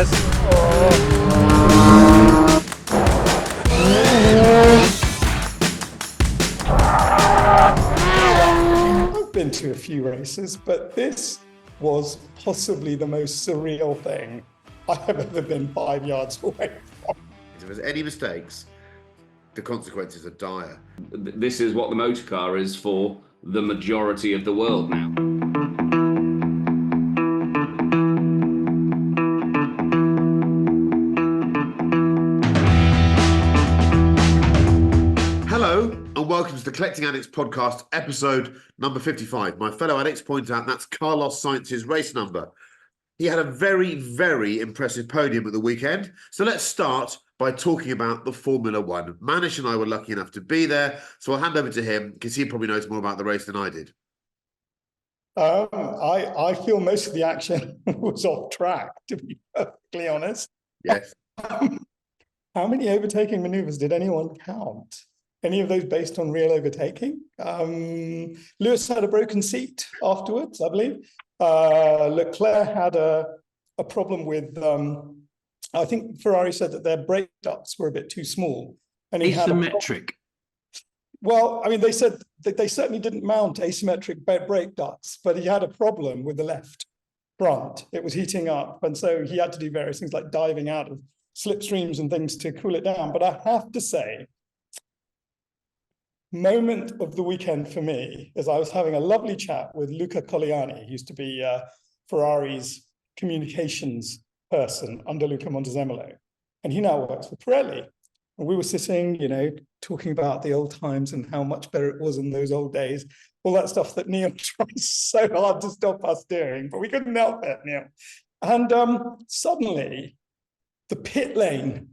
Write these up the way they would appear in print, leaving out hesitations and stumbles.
has. I've been to a few races, but this was possibly the most surreal thing I have ever been 5 yards away from. If there's any mistakes, the consequences are dire. This is what the motor car is for the majority of the world now. Hello, and welcome to the Collecting Addicts podcast, episode number 55. My fellow addicts point out that's Carlos Sainz's race number. He had a very, very impressive podium at the weekend. So let's start by talking about the Formula One. Manish and I were lucky enough to be there, so I'll hand over to him because he probably knows more about the race than I did. I feel most of the action was off track, to be perfectly honest. Yes. How many overtaking maneuvers did anyone count? Any of those based on real overtaking? Lewis had a broken seat afterwards, I believe. Leclerc had a problem with, I think Ferrari said that their brake ducts were a bit too small. And he Asymmetric. Well, I mean, they said that they certainly didn't mount asymmetric brake ducts, but he had a problem with the left front. It was heating up. And so he had to do various things like diving out of slipstreams and things to cool it down. But I have to say, moment of the weekend for me is I was having a lovely chat with Luca Colliani, who used to be Ferrari's communications person under Luca Montezemolo, and he now works for Pirelli. And we were sitting, talking about the old times and how much better it was in those old days, all that stuff that Neil tries so hard to stop us doing, but we couldn't help it, Neil. And suddenly, the pit lane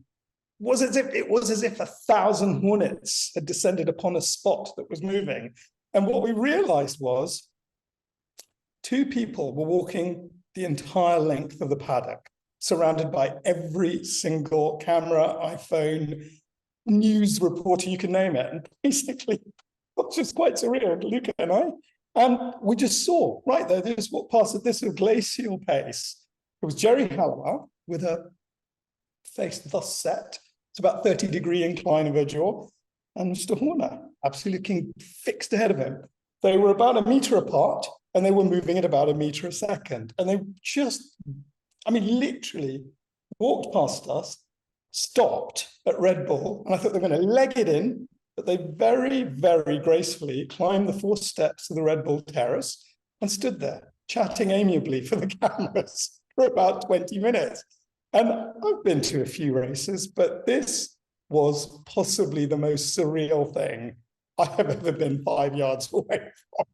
was as if 1,000 hornets had descended upon a spot that was moving. And what we realized was two people were walking the entire length of the paddock, surrounded by every single camera, iPhone, news reporter, you can name it. And basically, it was just quite surreal, Luca and I. And we just saw right there, they just walked past at this glacial pace. It was Jerry Halliwell with a face thus set. It's about 30-degree incline of her jaw, and Mr. Horner, absolutely looking fixed ahead of him. They were about a meter apart, and they were moving at about a meter a second. And they just, literally walked past us, stopped at Red Bull, and I thought they were going to leg it in, but they very, very gracefully climbed the 4 steps of the Red Bull terrace and stood there, chatting amiably for the cameras for about 20 minutes. And I've been to a few races, but this was possibly the most surreal thing I have ever been 5 yards away from.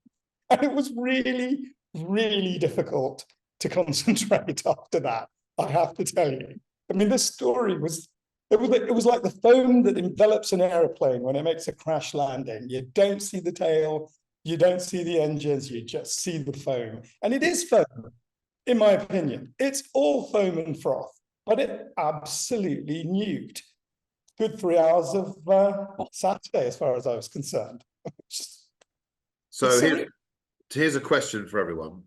And it was really, really difficult to concentrate after that, I have to tell you. I mean, this story was like the foam that envelops an airplane when it makes a crash landing. You don't see the tail, you don't see the engines, you just see the foam. And it is foam, in my opinion. It's all foam and froth. But it absolutely nuked. Good 3 hours of Saturday, as far as I was concerned. So here's a question for everyone.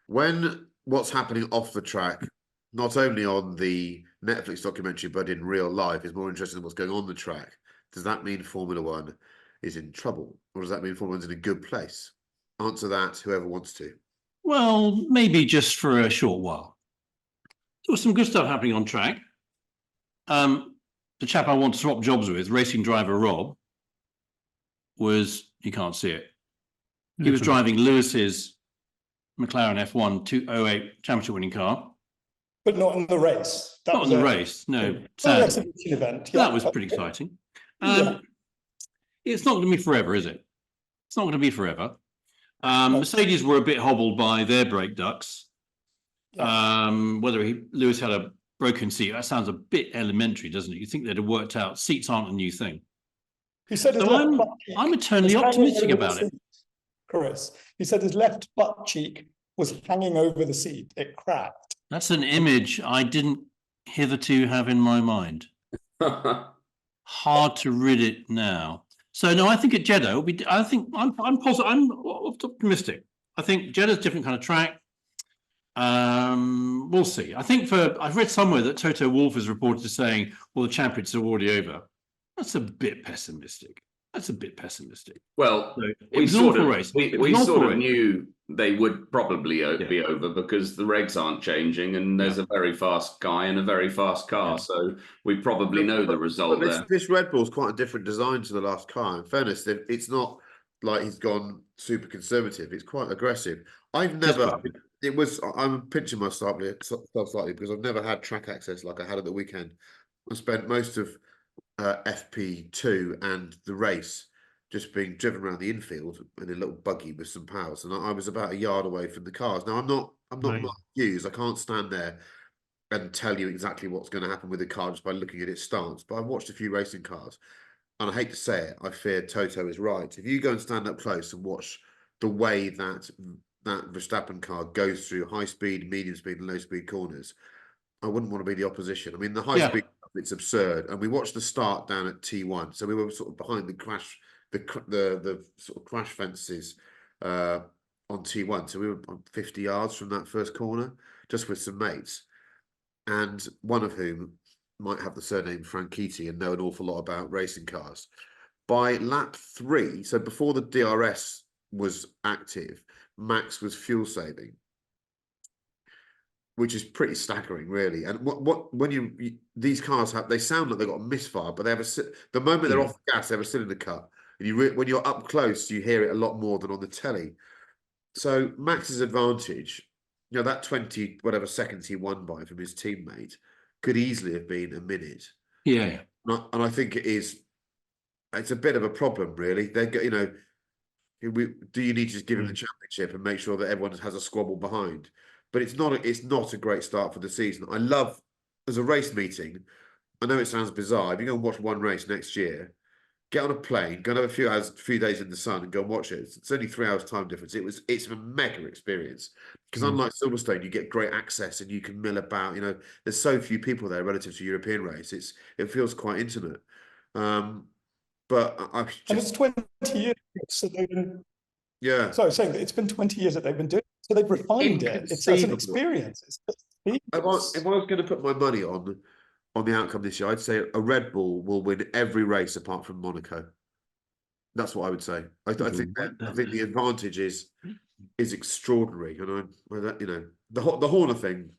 When what's happening off the track, not only on the Netflix documentary, but in real life, is more interesting than what's going on the track, does that mean Formula One is in trouble? Or does that mean Formula One's in a good place? Answer that, whoever wants to. Well, maybe just for a short while. There was some good stuff happening on track. The chap I want to swap jobs with, racing driver Rob, you can't see it. He was driving Lewis's McLaren F1 208 championship winning car. But not in the race. Not in the race, no. Sadly. Event. Yeah. That was pretty exciting. It's not going to be forever, is it? It's not going to be forever. Mercedes were a bit hobbled by their brake ducts. Whether Lewis had a broken seat, that sounds a bit elementary, doesn't it? You think they'd have worked out. Seats aren't a new thing. He said I'm eternally optimistic about it. Chris, he said his left butt cheek was hanging over the seat. It cracked. That's an image I didn't hitherto have in my mind. Hard to rid it now. So no, I think at Jeddah, I'm positive. I'm optimistic. I think Jeddah's a different kind of track. We'll see. I think I've read somewhere that Toto Wolff is reported as saying, well, the championships are already over. That's a bit pessimistic. Well, So, it we was an sort awful of race. we sort of knew they would probably be over because the regs aren't changing and there's a very fast guy and a very fast car. So we probably know the result there. This Red Bull's quite a different design to the last car. In fairness, it's not like he's gone super conservative. It's quite aggressive. I'm pinching myself slightly because I've never had track access like I had at the weekend. I spent most of FP2 and the race just being driven around the infield in a little buggy with some pals, and I was about a yard away from the cars. Now I'm not Mark Hughes. I can't stand there and tell you exactly what's going to happen with the car just by looking at its stance. But I've watched a few racing cars, and I hate to say it, I fear Toto is right. If you go and stand up close and watch the way that Verstappen car goes through high speed, medium speed, and low speed corners, I wouldn't want to be the opposition. I mean, the high speed, it's absurd. And we watched the start down at T1, so we were sort of behind the sort of crash fences on T1. So we were 50 yards from that first corner, just with some mates, and one of whom might have the surname Franchitti and know an awful lot about racing cars. By lap 3, so before the DRS was active, Max was fuel saving, which is pretty staggering, really. And when these cars they sound like they've got a misfire, but they have the moment they're off the gas, they have a cylinder cut. And when you're up close, you hear it a lot more than on the telly. So Max's advantage, that 20 whatever seconds he won by from his teammate could easily have been a minute. Yeah. And I think it's a bit of a problem, really. Do you need to just give him the championship and make sure that everyone has a squabble behind? But it's not a great start for the season. I love, as a race meeting, I know it sounds bizarre. If you go and watch one race next year, get on a plane, go and have a few days in the sun and go and watch it. It's only 3 hours time difference. It's a mega experience. Because unlike Silverstone, you get great access and you can mill about. There's so few people there relative to European race. It feels quite intimate. But and it's 20 years so they've been. Yeah. Sorry, saying that it's been 20 years that they've been doing it. So they've refined it. It's as an experience. If I was going to put my money on the outcome this year, I'd say a Red Bull will win every race apart from Monaco. That's what I would say. I think the advantage is extraordinary. The Horner thing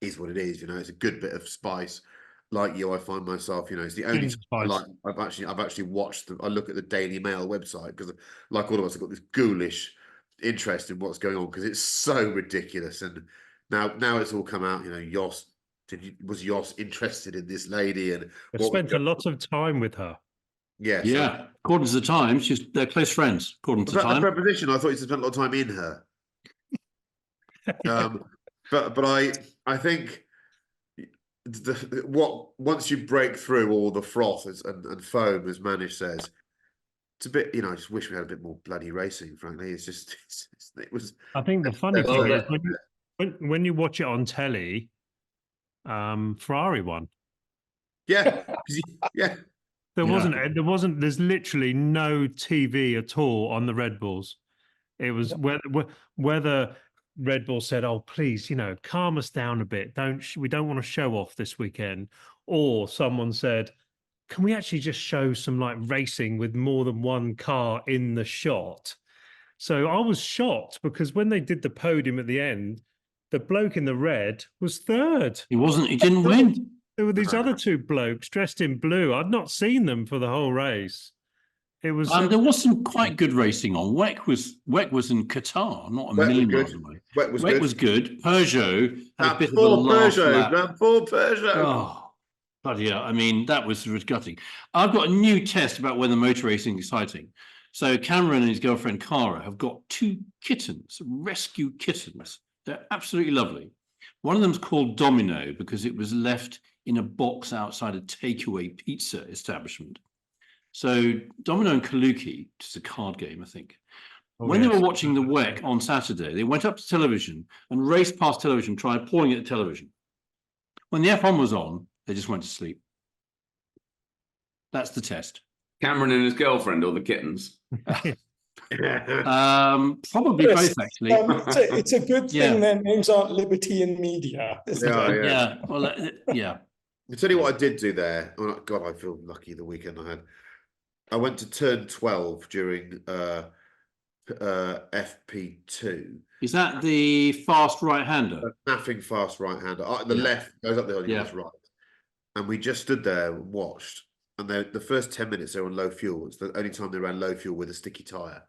is what it is. It's a good bit of spice. Like you, I find myself, it's the only I've actually watched. I look at the Daily Mail website because, like all of us, I've got this ghoulish interest in what's going on because it's so ridiculous. And now it's all come out. Jos was Jos interested in this lady, and I spent a lot of time with her. Yeah, yeah. According to the Times, they're close friends. According to the Times, preposition. I thought you spent a lot of time in her. But I think. Once you break through all the froth and foam, as Manish says, it's a bit. I just wish we had a bit more bloody racing. Frankly, it was. I think the funny thing is when you watch it on telly, Ferrari won. Yeah, yeah. There's literally no TV at all on the Red Bulls. It was whether Red Bull said, "Oh, please, calm us down a bit. We don't want to show off this weekend." Or someone said, "Can we actually just show some racing with more than one car in the shot?" So I was shocked because when they did the podium at the end, the bloke in the red was third. He didn't win. There were these other two blokes dressed in blue. I'd not seen them for the whole race. It was there was some quite good racing on. WEC was in Qatar, not a million miles away. WEC was good. Peugeot had a bit of a last lap. That poor Peugeot. Oh, bloody hell. I mean, that was gutting. I've got a new test about whether motor racing is exciting. So Cameron and his girlfriend Cara have got 2 kittens, rescue kittens. They're absolutely lovely. One of them's called Domino because it was left in a box outside a takeaway pizza establishment. So Domino and Kaluki, which is a card game, I think. When they were watching the WEC on Saturday, they went up to television and raced past television, tried pawing at the television. When the F1 was on, they just went to sleep. That's the test. Cameron and his girlfriend or the kittens? Probably Chris, both, actually. it's a good thing their names aren't Liberty and Media, isn't it? Yeah. Well, yeah. I'll tell you what I did do there. Oh, God, I feel lucky the weekend I had. I went to turn 12 during FP2. Is that the fast right-hander? Nothing fast right-hander. The left goes up the hill, it's right. And we just stood there and watched. And the first 10 minutes they were on low fuel. It's the only time they ran low fuel with a sticky tyre.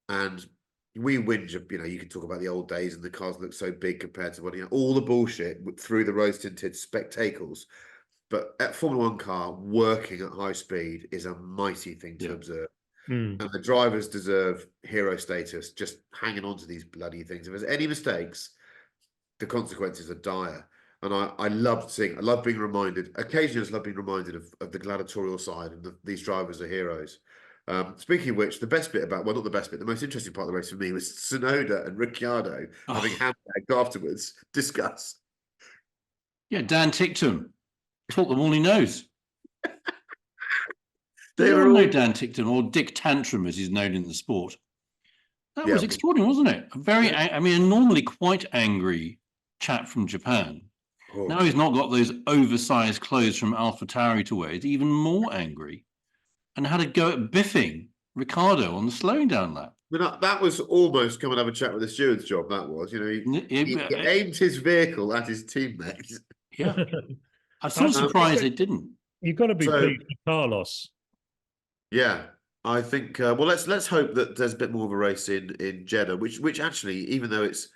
And we whinge, you can talk about the old days and the cars look so big compared to what, all the bullshit through the rose-tinted spectacles. But at Formula One car, working at high speed is a mighty thing to observe. And the drivers deserve hero status, just hanging on to these bloody things. If there's any mistakes, the consequences are dire. And I love being reminded, occasionally I just love being reminded of the gladiatorial side, and these drivers are heroes. Speaking of which, the best bit about, well, not the best bit, the most interesting part of the race for me was Tsunoda and Ricciardo having handbagged afterwards. Discuss. Yeah, Dan Tickton taught them all he knows. They all all know Dan Tickton, or Dick Tantrum, as he's known in the sport. That was extraordinary, wasn't it? A normally quite angry chap from Japan. Now he's not got those oversized clothes from AlphaTauri to wear. He's even more angry, and had a go at biffing Ricciardo on the slowing down lap. That was almost come and have a chat with the steward's job. That was, he aimed his vehicle at his teammates. Yeah, I'm so surprised they didn't. You've got to be pleased with Carlos. Yeah, I think. Well, let's hope that there's a bit more of a race in Jeddah, which actually, even though it's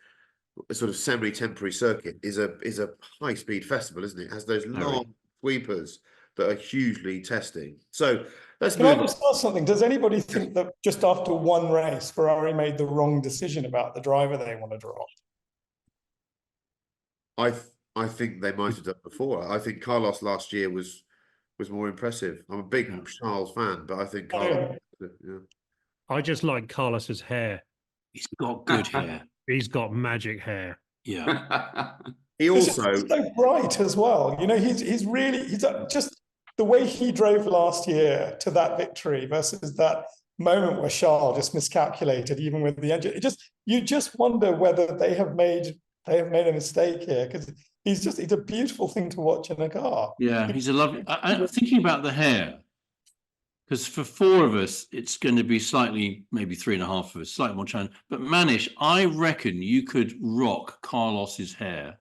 a sort of semi-temporary circuit, is a high-speed festival, isn't it? It has those long sweepers that are hugely testing. So let's move on. Can I just ask something? Does anybody think that just after one race, Ferrari made the wrong decision about the driver they want to drop? I think they might have done before. I think Carlos last year was more impressive. I'm a big Charles fan, but I think Carlos. I just like Carlos's hair. He's got good hair. He's got magic hair. Yeah. He also he's so bright as well. He's just the way he drove last year to that victory versus that moment where Charles just miscalculated, even with the engine. You just wonder whether they have made a mistake here, because he's a beautiful thing to watch in a car. Yeah, he's a lovely. I'm thinking about the hair, because for four of us, it's going to be slightly, maybe 3.5 of us, slightly more challenging. But Manish, I reckon you could rock Carlos's hair.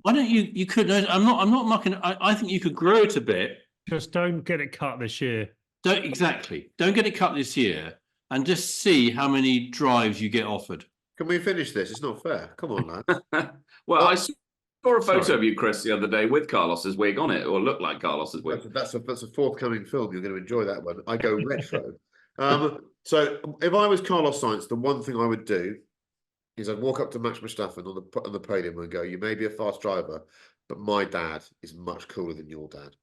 Why don't you? You could. I'm not mucking. I think you could grow it a bit. Just don't get it cut this year. Don't get it cut this year, and just see how many drives you get offered. Can we finish this? It's not fair. Come on, lads. Well, I saw a photo of you, Chris, the other day with Carlos's wig on it, or looked like Carlos's wig. That's a forthcoming film. You're going to enjoy that one. I go retro. So if I was Carlos Sainz, the one thing I would do is I'd walk up to Max Verstappen on the podium and go, "You may be a fast driver, but my dad is much cooler than your dad."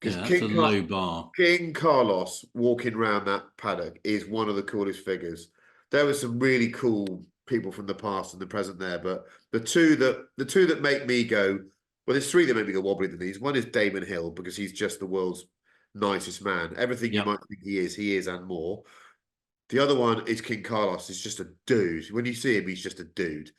That's a low bar. King Carlos walking around that paddock is one of the coolest figures. There were some really cool people from the past and the present there, but the two that make me go, well, there's three that make me go wobbly than these. One is Damon Hill, because he's just the world's nicest man. Everything you might think he is and more. The other one is King Carlos. He's just a dude. When you see him, he's just a dude.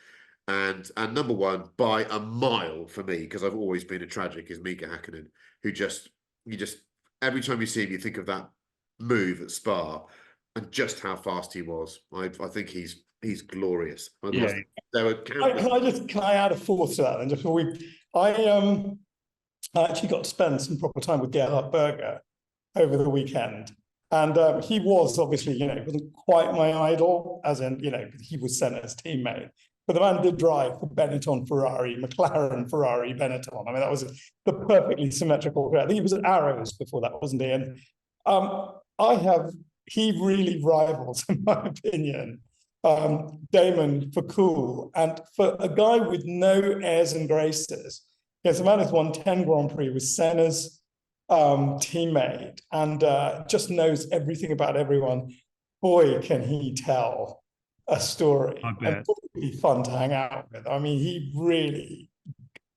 And number one by a mile for me, because I've always been a tragic, is Mika Hakkinen, who you just every time you see him, you think of that move at Spa and just how fast he was. I think he's glorious. Yeah. Can I add a fourth to that? And just before I actually got to spend some proper time with Gerhard Berger over the weekend. And he was obviously, he wasn't quite my idol, as in, he was Senna's teammate. But the man did drive for Benetton Ferrari, McLaren Ferrari, Benetton. I mean, that was the perfectly symmetrical. I think he was at Arrows before that, wasn't he? And he really rivals, in my opinion, Damon for cool. And for a guy with no airs and graces, the man has won 10 Grand Prix, was Senna's teammate, and just knows everything about everyone. Boy, can he tell a story. I bet. And be fun to hang out with. I mean, he really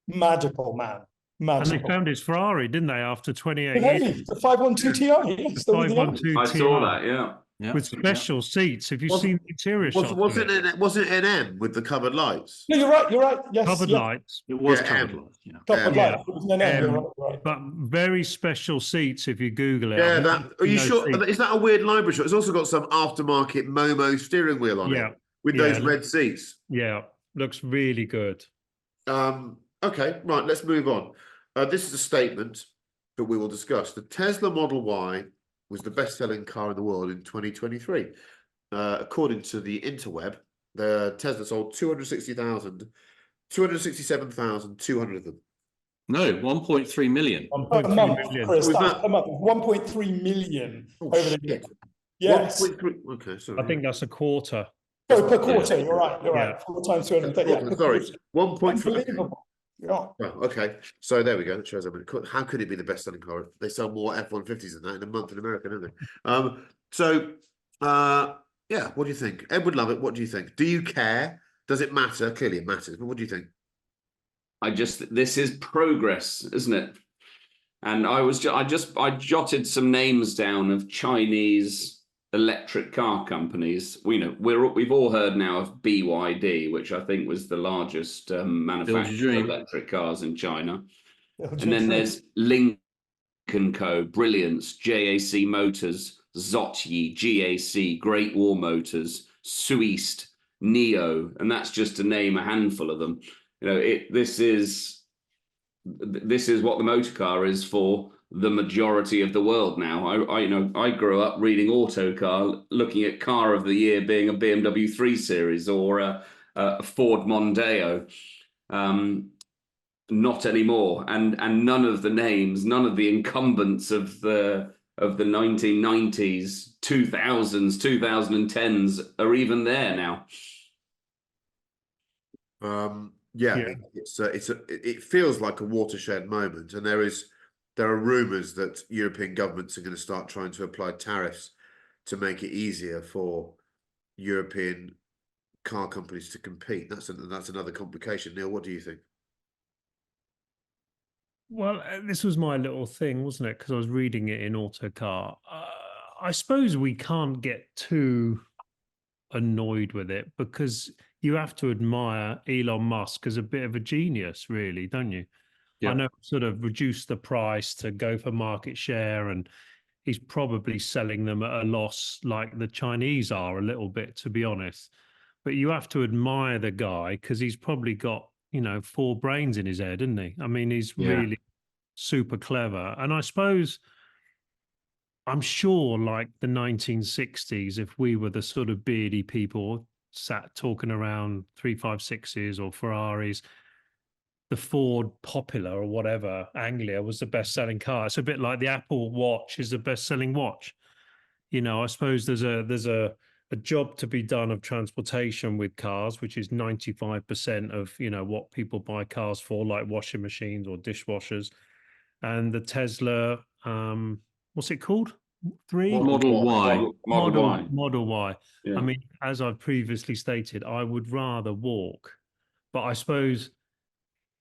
magical man. Magical. And they found his Ferrari, didn't they, after 28 Hey, years? the 512 Ti. The Still with the 512 I saw Ti, that. Yeah. Yeah. with special seats. Have you seen the interior shots? Wasn't it an M with the covered lights? No, you're right. You're right. Yes. Covered yes. lights, It was Yeah, covered M. lights, yeah. Covered Yeah. lights. It was an M, you're right. but very special seats if you Google it. Yeah, I've that. never Are you seen sure? those seats. Is that a weird library shot? It's also got some aftermarket Momo steering wheel on Yeah. it with Yeah, those red seats. Yeah, looks really good. Okay, right. Let's move on. This is a statement that we will discuss. The Tesla Model Y was the best-selling car in the world in 2023. According to the interweb, the Tesla sold 267,200 of them. No, 1.3 million. Per 1.3 month, million. Chris, Was that's that- per month. 1.3 million Oh, over the year. shit. Yes. 1.3. Okay, sorry. I think that's a quarter. So per quarter, you're right. You're Yeah. right. 4 times 230. Yeah, per Sorry, quarter. 1.3. Unbelievable. Yeah. Oh, okay, so there we go. That shows how could it be the best-selling car? They sell more F-150s than that in a month in America, don't they? Yeah. What do you think, Edward Lovett? What do you think? Do you care? Does it matter? Clearly, it matters. But what do you think? This is progress, isn't it? And I jotted some names down of Chinese electric car companies. We've all heard now of BYD, which I think was the largest manufacturer of electric cars in China. And then there's Link & Co, Brilliance, JAC Motors, Zotyi, GAC, Great Wall Motors, Suist, Neo, and that's just to name a handful of them. This is what the motor car is for the majority of the world now. I grew up reading Autocar, looking at car of the year being a BMW 3 Series or a Ford Mondeo. Not anymore, and none of the names, none of the incumbents of the 1990s, 2000s, 2010s are even there now. Yeah. It feels like a watershed moment, and there are rumours that European governments are going to start trying to apply tariffs to make it easier for European car companies to compete. That's another complication. Neil, what do you think? Well, this was my little thing, wasn't it? Because I was reading it in Autocar. I suppose we can't get too annoyed with it because you have to admire Elon Musk as a bit of a genius, really, don't you? Yeah. I know sort of reduce the price to go for market share, and he's probably selling them at a loss like the Chinese are a little bit, to be honest. But you have to admire the guy because he's probably got, 4 brains in his head, isn't he? I mean, he's really super clever. And I suppose, I'm sure like the 1960s, if we were the sort of beardy people sat talking around 356s or Ferraris, the Ford Popular or whatever, Anglia was the best-selling car. It's a bit like the Apple Watch is the best-selling watch. I suppose there's a job to be done of transportation with cars, which is 95% of what people buy cars for, like washing machines or dishwashers. And the Tesla, what's it called? Model Y. Model Y. Yeah. I mean, as I've previously stated, I would rather walk, but I suppose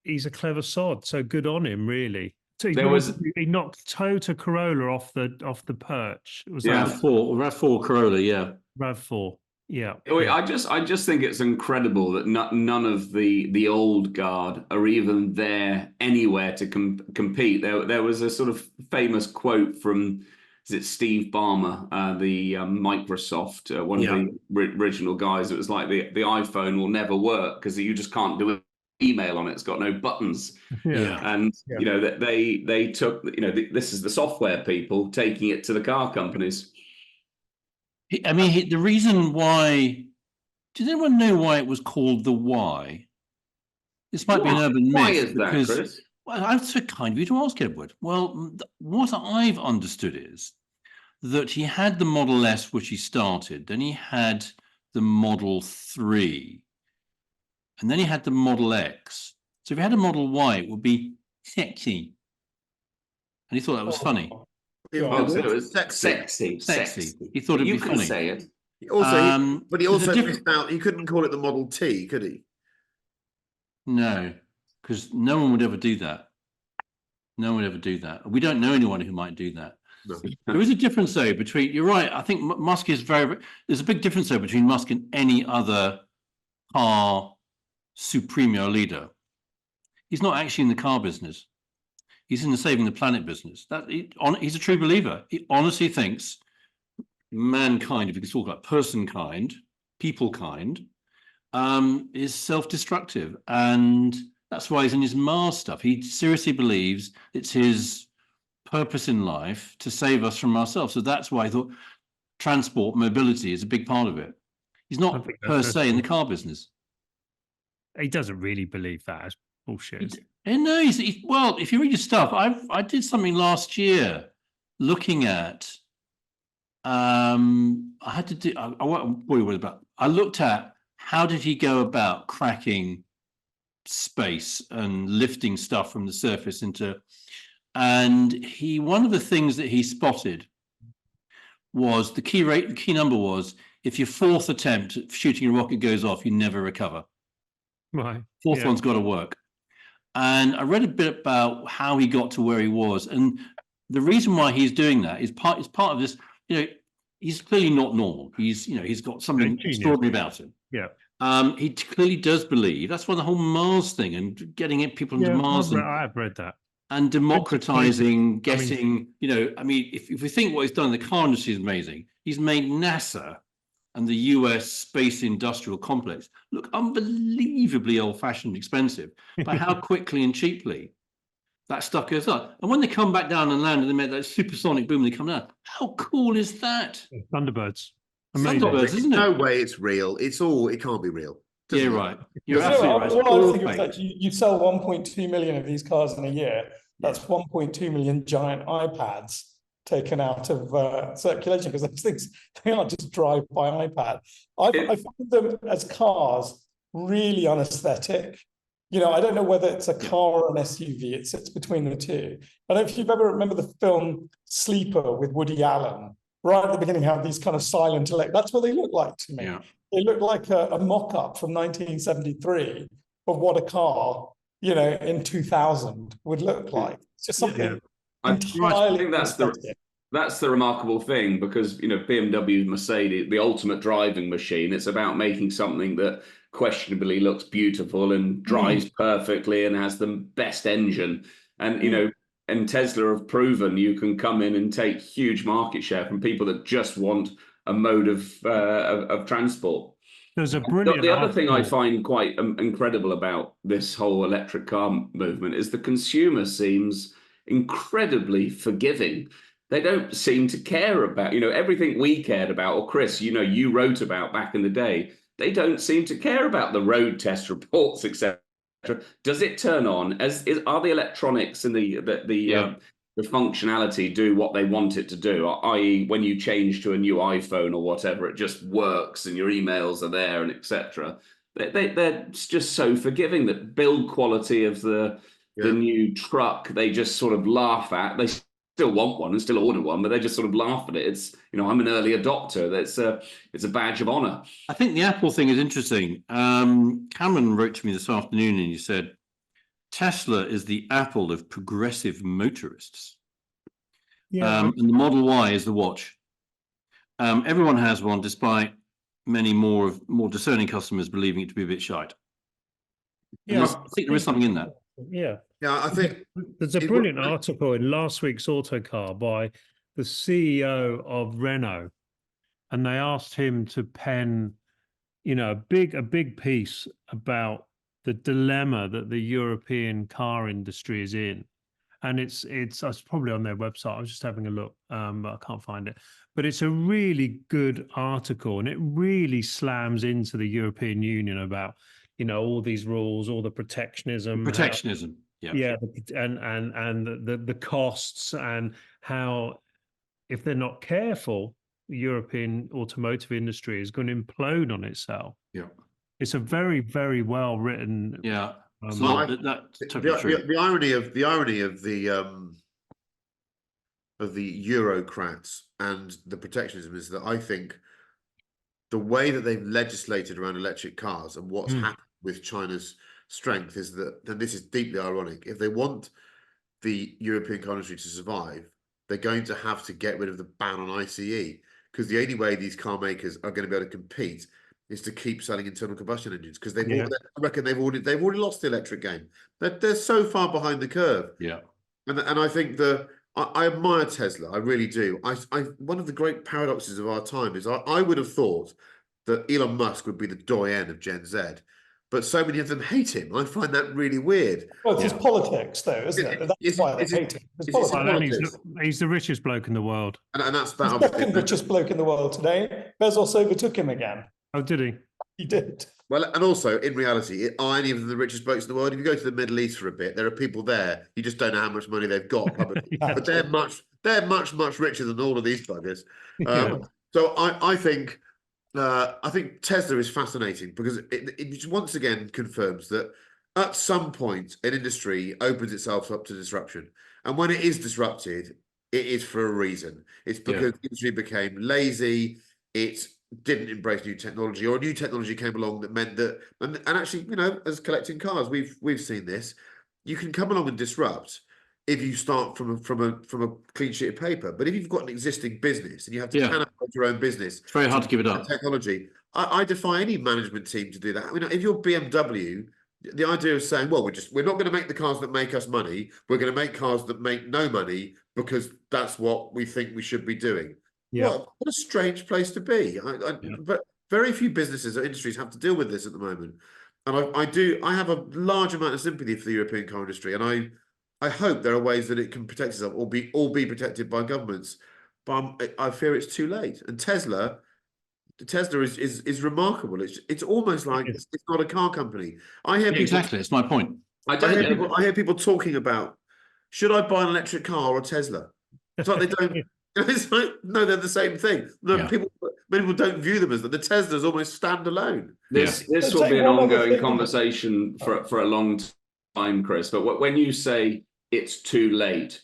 he's a clever sod, so good on him, really. So he knocked Toyota Corolla off the perch. It was RAV4 Corolla, yeah. RAV4, yeah. I just think it's incredible that none of the old guard are even there anywhere to compete. There was a sort of famous quote from, is it Steve Ballmer, the Microsoft, one of the original guys. It was like the iPhone will never work because you just can't do email on it. It's got no buttons. And they took, this is the software people taking it to the car companies. I mean, the reason why, does anyone know why it was called the Y? This might be an urban myth. Why is that, Chris? Well, that's so kind of you to ask, Edward. Well, what I've understood is that he had the Model S, which he started, then he had the Model 3, and then he had the Model X. So if he had a Model Y, it would be sexy. And he thought that was funny. So it was sexy. He thought it'd be funny. You can say it. But he also missed out. He couldn't call it the Model T, could he? No, because no one would ever do that. No one would ever do that. We don't know anyone who might do that. No. There is a difference though between, you're right, I think Musk is there's a big difference though between Musk and any other car supremo leader. He's not actually in the car business. He's in the saving the planet business. He's a true believer. He honestly thinks mankind, if you can talk about person kind, people kind, is self-destructive. And that's why he's in his Mars stuff. He seriously believes it's his purpose in life to save us from ourselves. So that's why I thought transport, mobility is a big part of it. He's not per se in the car business. He doesn't really believe that as bullshit. No, well, if you read his stuff, I did something last year looking at, I looked at how did he go about cracking space and lifting stuff from the surface into, and one of the things that he spotted was the key number was, if your fourth attempt at shooting a rocket goes off, you never recover. Right. Fourth one's got to work. And I read a bit about how he got to where he was, and the reason why he's doing that is part of this. He's clearly not normal. He's got something extraordinary about him. Yeah. He clearly does believe. That's why the whole Mars thing and getting people into Mars. I've read that. And democratizing, if we think what he's done in the car industry is amazing. He's made NASA and the US space industrial complex look unbelievably old-fashioned expensive by how quickly and cheaply that stuff goes up. And when they come back down and land and they make that supersonic boom, they come down. How cool is that? Thunderbirds. Amazing. Thunderbirds, isn't it? No way it's real. It can't be real. Yeah, right. You're absolutely right. All I think is that you sell 1.2 million of these cars in a year. That's 1.2 million giant iPads taken out of circulation, because those things, they aren't just drive-by iPad. I find them as cars really unaesthetic. I don't know whether it's a car or an SUV. It sits between the two. I don't know if you've ever remember the film Sleeper with Woody Allen. Right at the beginning, have these kind of silent elect. That's what they look like to me. Yeah. They look like a mock-up from 1973 of what a car, in 2000 would look like. It's just something entirely. I think that's the remarkable thing, because BMW, Mercedes, the ultimate driving machine. It's about making something that questionably looks beautiful and drives perfectly and has the best engine. And and Tesla have proven you can come in and take huge market share from people that just want a mode of transport. There's a brilliant. The other thing I find quite incredible about this whole electric car movement is the consumer seems incredibly forgiving. They don't seem to care about, everything we cared about, or Chris, you wrote about back in the day. They don't seem to care about the road test reports, etc. Does it turn on? Are the electronics and the functionality do what they want it to do? I.e., when you change to a new iPhone or whatever, it just works and your emails are there and etc. They're just so forgiving that build quality of the new truck, they just sort of laugh at. They still want one and still order one, but they just sort of laugh at it. It's, I'm an early adopter. It's a badge of honor. I think the Apple thing is interesting. Cameron wrote to me this afternoon and he said, Tesla is the Apple of progressive motorists. And the Model Y is the watch. Everyone has one, despite many more discerning customers believing it to be a bit shite. I think there is something in that. Yeah. Yeah, I think there's a brilliant article in last week's Autocar by the CEO of Renault, and they asked him to pen, a big piece about the dilemma that the European car industry is in. And it's probably on their website. I was just having a look, but I can't find it. But it's a really good article, and it really slams into the European Union about, all these rules, all the protectionism. Yeah, and the costs, and how, if they're not careful, the European automotive industry is going to implode on itself. Yeah, it's a very, very well written. Yeah, that's totally true. The irony of the Eurocrats and the protectionism is that I think the way that they've legislated around electric cars and what's happened with China's strength is that, and this is deeply ironic, if they want the European car industry to survive, they're going to have to get rid of the ban on ICE, because the only way these car makers are going to be able to compete is to keep selling internal combustion engines, because I reckon they've already lost the electric game. They're so far behind the curve. Yeah. And I think I admire Tesla. I really do. One of the great paradoxes of our time is I would have thought that Elon Musk would be the doyen of Gen Z, but so many of them hate him. I find that really weird. Well, it's his politics, though, isn't it? That's why they hate him. He's the richest bloke in the world. And that's that. He's the second richest bloke in the world today. Bezos overtook him again. Oh, did he? He did. Well, and also, in reality, are any of them the richest blokes in the world? If you go to the Middle East for a bit, there are people there. You just don't know how much money they've got publicly. But they're much richer than all of these buggers. So I think Tesla is fascinating, because it once again confirms that at some point an industry opens itself up to disruption, and when it is disrupted, it is for a reason. It's because the industry became lazy. It didn't embrace new technology, or new technology came along that meant that, and actually, as collecting cars, we've seen this. You can come along and disrupt if you start from a clean sheet of paper. But if you've got an existing business and you have to cannibalize your own business, it's very hard to give it up. Technology. I defy any management team to do that. I mean, if you're BMW, the idea of saying, well, we're not going to make the cars that make us money. We're going to make cars that make no money, because that's what we think we should be doing. Yeah. What a strange place to be. But very few businesses or industries have to deal with this at the moment. And I have a large amount of sympathy for the European car industry. And I hope there are ways that it can protect itself, or be protected by governments. But I fear it's too late. And Tesla is remarkable. It's almost like it's not a car company. I hear people, exactly. It's my point. I hear people talking about, should I buy an electric car or a Tesla? It's like they don't. It's like, no, they're the same thing. Many people don't view them as that. The Teslas almost stand alone. This will be an ongoing conversation for a long time, Chris. But when you say it's too late,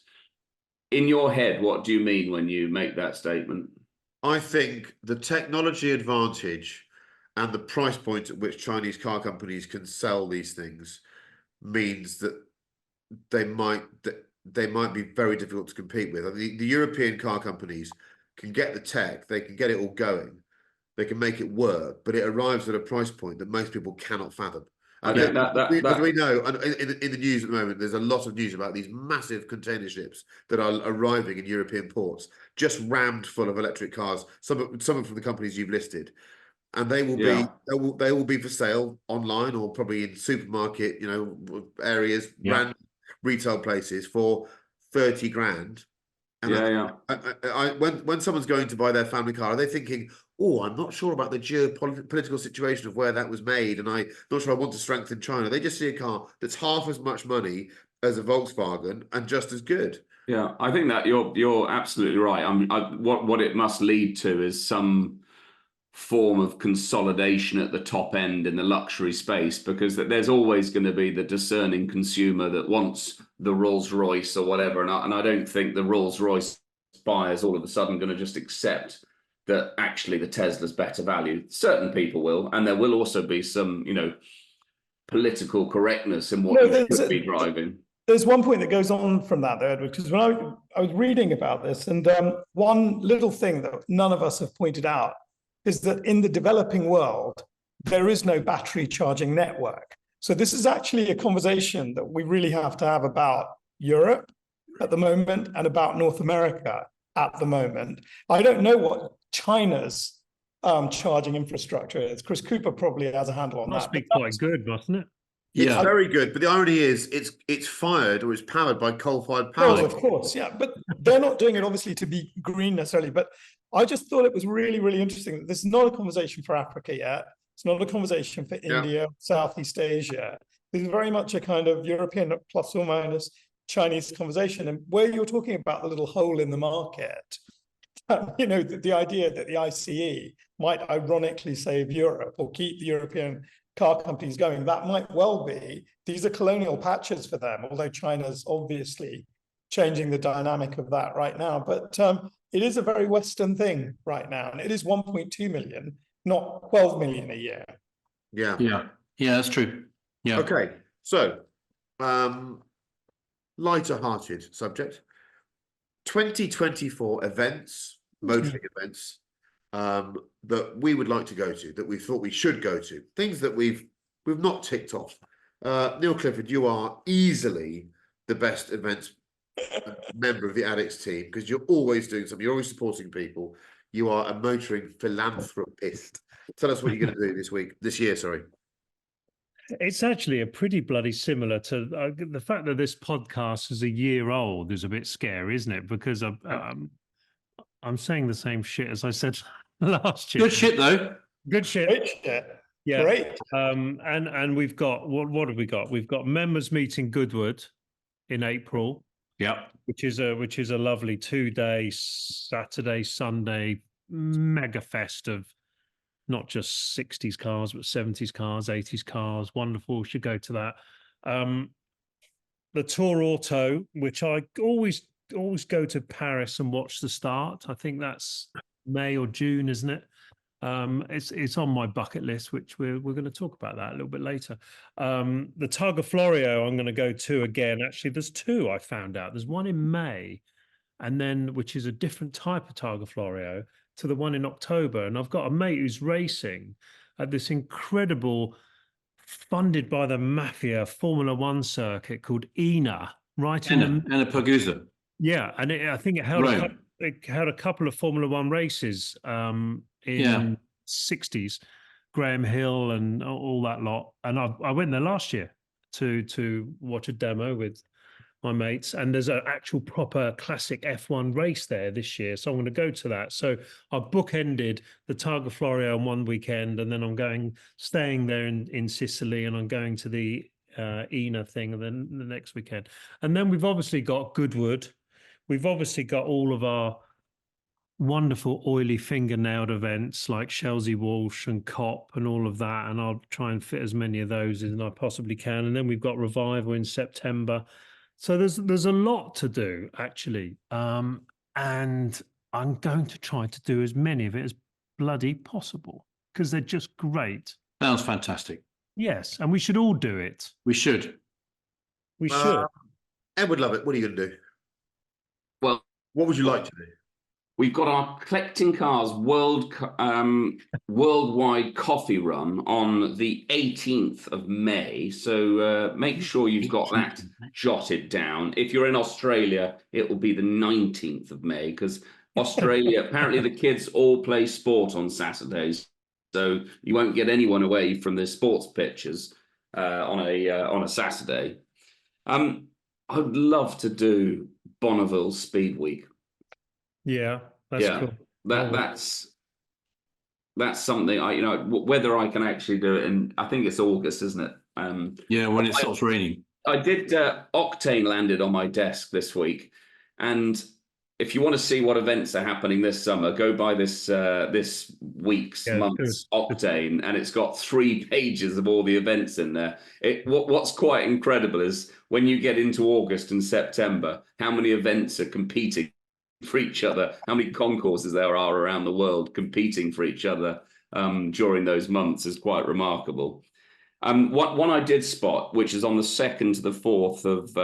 in your head, what do you mean when you make that statement? I think the technology advantage and the price point at which Chinese car companies can sell these things means that they might be very difficult to compete with. I mean, the European car companies can get the tech, they can get it all going, they can make it work, but it arrives at a price point that most people cannot fathom. And as we know, in the news at the moment, there's a lot of news about these massive container ships that are arriving in European ports, just rammed full of electric cars, some from the companies you've listed. And they will be for sale online, or probably in supermarket, areas, random retail places for 30 grand. And when someone's going to buy their family car, are they thinking, oh, I'm not sure about the geopolitical situation of where that was made, and I'm not sure I want to strengthen China? They just see a car that's half as much money as a Volkswagen and just as good. Yeah, I think that you're absolutely right. What it must lead to is some form of consolidation at the top end in the luxury space, because there's always going to be the discerning consumer that wants the Rolls Royce or whatever, and I don't think the Rolls Royce buyers all of a sudden going to just accept that actually the Tesla's better value. Certain people will, and there will also be some political correctness in what you should be driving. There's one point that goes on from that, though, Edward, because when I was reading about this, and one little thing that none of us have pointed out is that in the developing world, there is no battery charging network. So this is actually a conversation that we really have to have about Europe at the moment and about North America at the moment. I don't know what China's charging infrastructure is. Chris Cooper probably has a handle on that. Must be quite good, mustn't it? It's very good, but the irony is it's fired, or it's powered by coal-fired power. Oh, of course, yeah. But they're not doing it obviously to be green necessarily. But I just thought it was really, really interesting. This is not a conversation for Africa yet. It's not a conversation for India, Southeast Asia. This is very much a kind of European plus or minus Chinese conversation. And where you're talking about the little hole in the market, the idea that the ICE might ironically save Europe or keep the European car companies going, that might well be. These are colonial patches for them, although China's obviously changing the dynamic of that right now. But it is a very Western thing right now, and it is 1.2 million, not 12 million a year. Yeah, that's true. Yeah. Okay, so lighter-hearted subject. 2024 events, motoring events, that we would like to go to, that we thought we should go to, things that we've not ticked off. Neil Clifford, you are easily the best events member of the Addicts team because you're always doing something. You're always supporting people. You are a motoring philanthropist. Tell us what you're going to do this year. Sorry. It's actually a pretty bloody similar to the fact that this podcast is a year old is a bit scary, isn't it? Because I'm saying the same shit as I said last year. Good shit though. Good shit. Great shit. Yeah. Great. And we've got what have we got? We've got members meeting Goodwood in April. Yeah. Which is a lovely 2-day Saturday, Sunday mega fest of not just 60s cars, but 70s cars, 80s cars. Wonderful. Should go to that. The Tour Auto, which I always go to Paris and watch the start. I think that's May or June, isn't it? It's on my bucket list, which we're going to talk about that a little bit later. The Targa Florio I'm going to go to again. Actually, there's two I found out. There's one in May, and then which is a different type of Targa Florio to the one in October. And I've got a mate who's racing at this incredible, funded by the mafia Formula One circuit called ENA, right in Anna Pagusa. Yeah, and I think it held a couple of Formula One races in 60s, Graham Hill and all that lot. And I went there last year to watch a demo with my mates, and there's an actual proper classic F1 race there this year, so I'm going to go to that. So I bookended the Targa Florio on one weekend, and then I'm staying there in Sicily, and I'm going to the ENA thing and then the next weekend. And then we've obviously got Goodwood. We've obviously got all of our wonderful oily fingernailed events like Chelsea Walsh and COP and all of that, and I'll try and fit as many of those as I possibly can. And then we've got Revival in September. So there's a lot to do, actually. And I'm going to try to do as many of it as bloody possible because they're just great. Sounds fantastic. Yes, and we should all do it. We should. We should. Edward Lovett, what are you going to do? Well, what would you like to do? We've got our Collecting Cars worldwide coffee run on the 18th of May. So make sure you've got that jotted down. If you're in Australia, it will be the 19th of May because Australia, apparently the kids all play sport on Saturdays. So you won't get anyone away from the sports pitches on a Saturday. I'd love to do Bonneville Speed Week. Yeah, that's cool. That's something whether I can actually do it, and I think it's August, isn't it? When it stops raining. I did. Octane landed on my desk this week, and if you want to see what events are happening this summer, go by this month's Octane, and it's got 3 pages of all the events in there. What's quite incredible is when you get into August and September, how many events are competing for each other, how many concourses there are around the world competing for each other during those months is quite remarkable. One I did spot, which is on the 2nd to the 4th of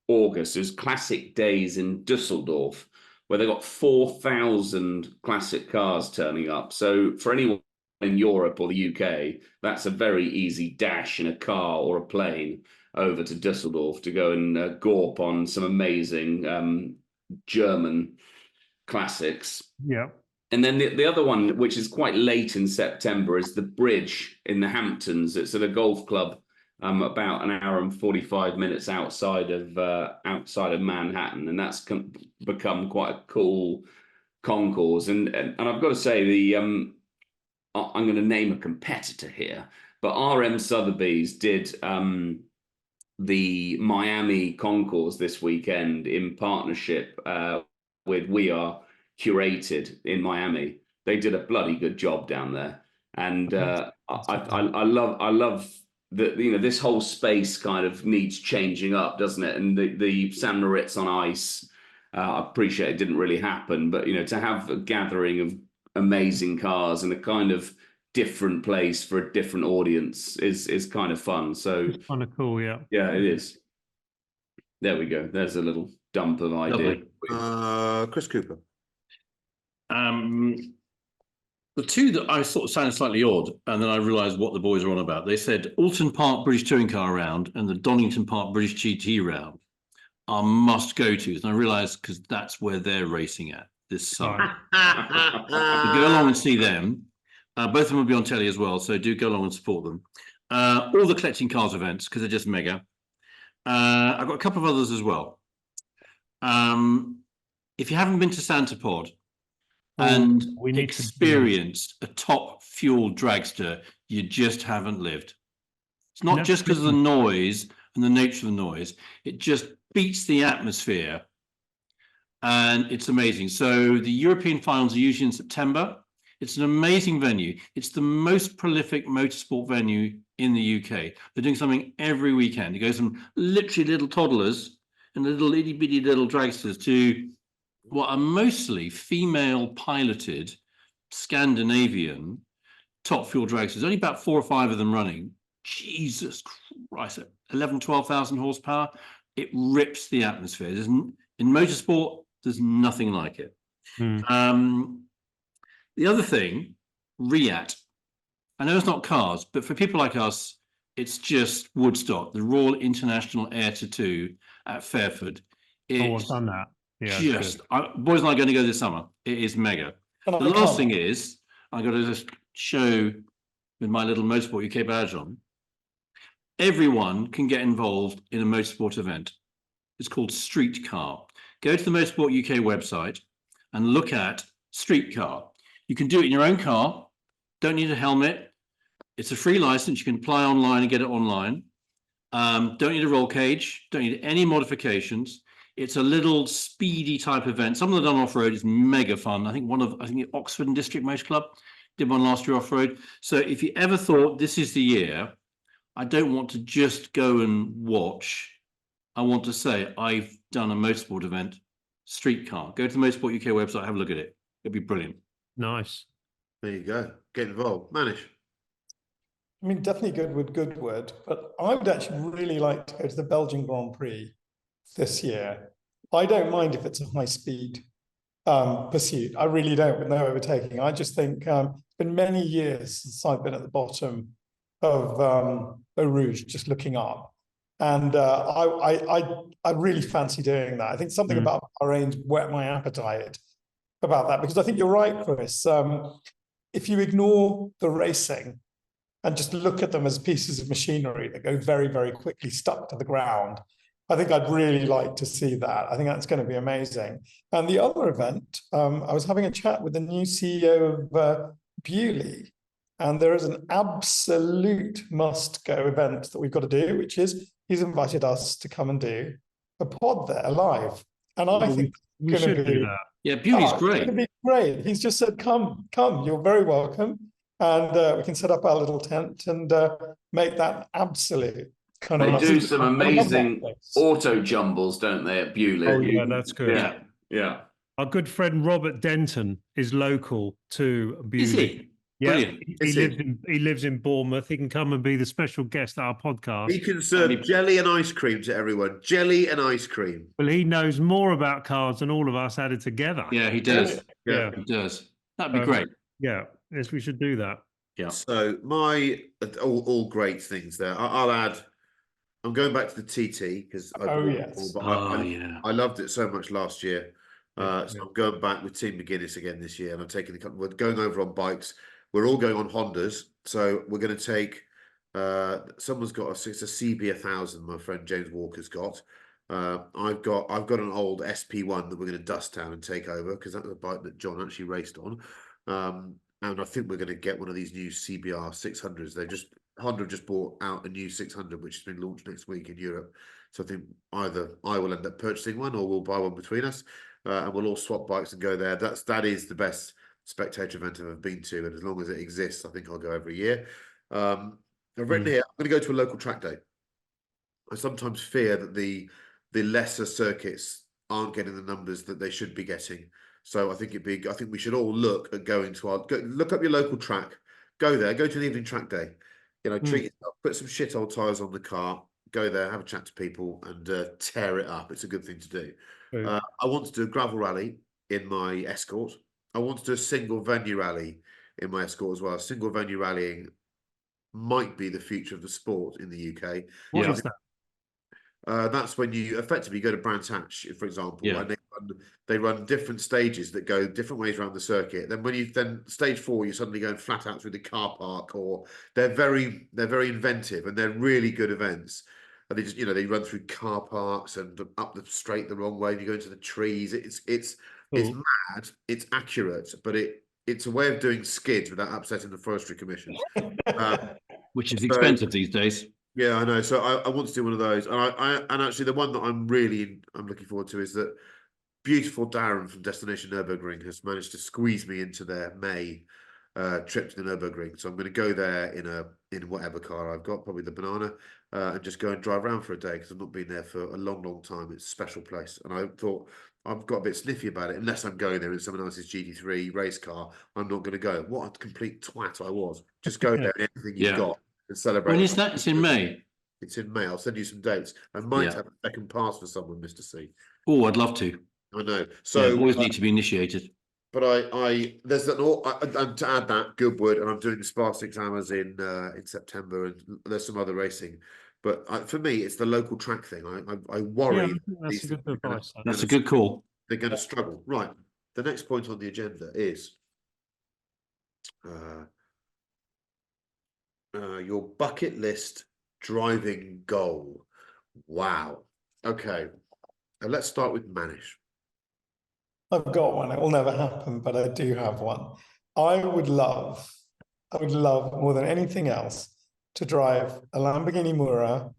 August, is Classic Days in Dusseldorf, where they got 4,000 classic cars turning up. So for anyone in Europe or the UK, that's a very easy dash in a car or a plane over to Dusseldorf to go and gorp on some amazing German classics. Yeah. And then the other one, which is quite late in September, is the Bridge in the Hamptons. It's at a golf club about an hour and 45 minutes outside of Manhattan, and that's become quite a cool concourse. And I've got to say, I'm going to name a competitor here, but RM Sotheby's did the Miami concourse this weekend in partnership with We Are Curated in Miami. They did a bloody good job down there, and I love that. This whole space kind of needs changing up, doesn't it? And the San Moritz on ice, I appreciate it didn't really happen, but to have a gathering of amazing cars in a kind of different place for a different audience is kind of fun. So it's kind of cool. Yeah it is. There we go. There's a little dump of idea. Chris Cooper. The two that I sort of sounded slightly odd, and then I realised what the boys are on about. They said Alton Park British Touring Car Round and the Donington Park British GT Round are must go tos, and I realised because that's where they're racing at this summer. So go along and see them. Both of them will be on telly as well, so do go along and support them. All the Collecting Cars events because they're just mega. I've got a couple of others as well. If you haven't been to Santa Pod and experienced a top fuel dragster, you just haven't lived. It's not just because of the noise and the nature of the noise. It just beats the atmosphere, and it's amazing. So the European finals are usually in September. It's an amazing venue. It's the most prolific motorsport venue in the UK. They're doing something every weekend. It goes from literally little toddlers and little itty bitty little dragsters to what are mostly female piloted Scandinavian top fuel dragsters. Only about 4 or 5 of them running. Jesus Christ, 11, 12,000 horsepower. It rips the atmosphere. In motorsport, there's nothing like it. The other thing, RIAT. I know it's not cars, but for people like us, it's just Woodstock, the Royal International Air Tattoo at Fairford. I've done that. Yeah, boys and I are going to go this summer. It is mega. The last thing is, I got to just show with my little Motorsport UK badge on. Everyone can get involved in a motorsport event. It's called Streetcar. Go to the Motorsport UK website and look at Streetcar. You can do it in your own car. Don't need a helmet. It's a free license. You can apply online and get it online. Don't need a roll cage. Don't need any modifications. It's a little speedy type event. Some of them done off-road is mega fun. I think the Oxford and District Motor Club did one last year off-road. So if you ever thought this is the year, I don't want to just go and watch. I want to say I've done a motorsport event, Streetcar. Go to the Motorsport UK website, have a look at it. It'll be brilliant. Nice. There you go. Get involved. Manish. I mean, definitely Goodwood, but I would actually really like to go to the Belgian Grand Prix this year. I don't mind if it's a high-speed pursuit. I really don't, with no overtaking. I just think it's been many years since I've been at the bottom of Eau Rouge, just looking up. And I really fancy doing that. I think something about Bahrain's whet my appetite about that, because I think you're right, Chris. If you ignore the racing and just look at them as pieces of machinery that go very, very quickly stuck to the ground, I think I'd really like to see that. I think that's going to be amazing. And the other event, I was having a chat with the new CEO of Bewley, and there is an absolute must-go event that we've got to do, which is he's invited us to come and do a pod there live. And I think we should do that. Yeah, Bewley's great. It's going to be great. He's just said, come, you're very welcome. And we can set up our little tent and make that absolute kind of... They do some amazing auto jumbles, don't they, at Bewley? Oh, yeah, that's good. Yeah. Our good friend Robert Denton is local to Bewley. Is he? Yeah, he lives in Bournemouth. He can come and be the special guest at our podcast. He can serve jelly and ice cream to everyone. Jelly and ice cream. Well, he knows more about cars than all of us added together. Yeah, he does. Yeah. He does. That'd be great. Yeah, yes, we should do that. Yeah. So my all great things there. I'll add. I'm going back to the TT because I loved it so much last year. So I'm going back with Team McGuinness again this year, and I'm taking we're going over on bikes. We're all going on Hondas, so we're going to take. Someone's got it's a CB1000. My friend James Walker's got. I've got an old SP1 that we're going to dust down and take over because that was a bike that John actually raced on. And I think we're going to get one of these new CBR 600s. Honda just bought out a new 600, which has been launched next week in Europe. So I think either I will end up purchasing one or we'll buy one between us, and we'll all swap bikes and go there. That is the best spectator event I've ever been to, and as long as it exists, I think I'll go every year. I've written here, I'm going to go to a local track day. I sometimes fear that the lesser circuits aren't getting the numbers that they should be getting. So I think we should all look at going to look up your local track, go there, go to an evening track day, treat yourself, put some shit old tyres on the car, go there, have a chat to people, and tear it up. It's a good thing to do. True. I want to do a gravel rally in my Escort. I want to do a single venue rally in my Escort as well. Single venue rallying might be the future of the sport in the UK. What Yeah. is that? That's when you effectively go to Brands Hatch, for example, Yeah. and they run different stages that go different ways around the circuit. Then when stage 4, you're suddenly going flat out through the car park, or they're very inventive and they're really good events. And they just they run through car parks and up the straight the wrong way. And you go into the trees. It's mad. It's accurate, but it's a way of doing skids without upsetting the Forestry Commission. Which is expensive these days. Yeah, I know. So I want to do one of those, and actually the one that I'm looking forward to is that beautiful Darren from Destination Nürburgring has managed to squeeze me into their May trip to the Nürburgring. So I'm going to go there in whatever car I've got, probably the Banana, and just go and drive around for a day because I've not been there for a long time. It's a special place, and I thought I've got a bit sniffy about it. Unless I'm going there in someone else's GT3 race car, I'm not going to go. What a complete twat I was! Just go there in anything you've got. And celebrate. When is that? It's in May. It's in May. I'll send you some dates. I might have a second pass for someone, Mr. C. Oh, I'd love to. I know. So always need to be initiated. But there's and to add that Goodwood, and I'm doing the Spa 6 Hours in September, and there's some other racing. But for me, it's the local track thing. I worry. That's a good advice. That's a good call. They're going to struggle. Right. The next point on the agenda is your bucket list driving goal. Wow. Okay. Let's start with Manish. I've got one. It will never happen, but I do have one. I would love more than anything else to drive a Lamborghini Mura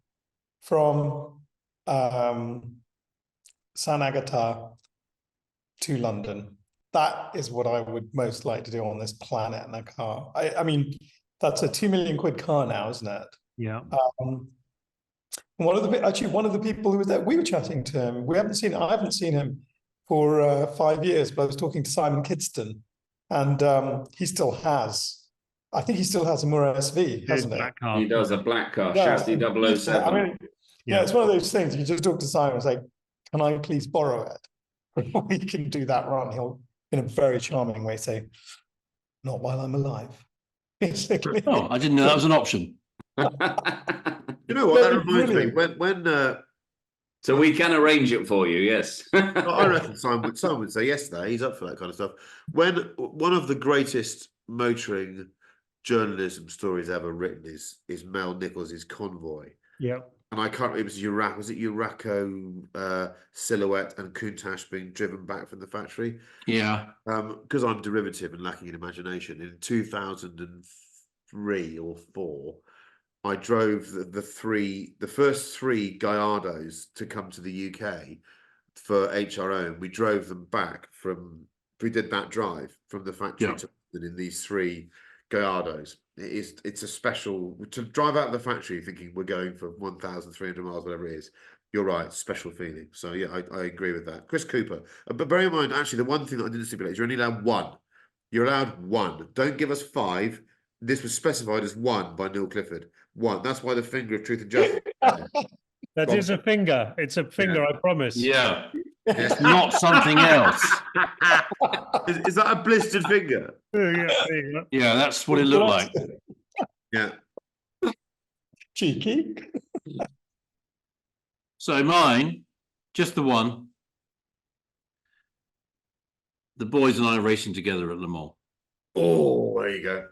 from San Agata to London. That is what I would most like to do on this planet in a car. I mean, that's a £2 million car now, isn't it? Yeah. One of the people who was there, we were chatting to him. I haven't seen him for 5 years, but I was talking to Simon Kidston, and he still has a Mura SV, hasn't he? He does, a black car, Yeah, chassis 007. I mean, it's one of those things. You just talk to Simon and say, "Can I please borrow it?" We can do that run. He'll, in a very charming way, say, "Not while I'm alive." Basically. Oh, I didn't know that was an option. You know what? That reminds me. When so we can arrange it for you, yes. I reckon Simon would say yes there. He's up for that kind of stuff. When one of the greatest motoring journalism stories ever written is Mel Nichols' Convoy. Yeah. And I can't remember, it was Urraco, Silhouette and Countach being driven back from the factory. Yeah. Because I'm derivative and lacking in imagination, in 2003 or 4, I drove the first 3 Gallardos to come to the UK for HRO, and we drove them back we did that drive from the factory to London in these 3 Gallardos. It's a special, to drive out of the factory thinking we're going for 1,300 miles, whatever it is. You're right, special feeling. So yeah, I agree with that. Chris Cooper. But bear in mind, actually, the one thing that I didn't stipulate is you're only allowed 1. You're allowed 1. Don't give us 5. This was specified as 1 by Neil Clifford. 1. That's why the finger of truth and justice. That is a finger. It's a finger, I promise. Yeah. It's not something else. Is that a blistered finger? Yeah, that's what it looked like. Yeah. Cheeky. So mine, just the one. The boys and I are racing together at Le Mans. Oh, there you go.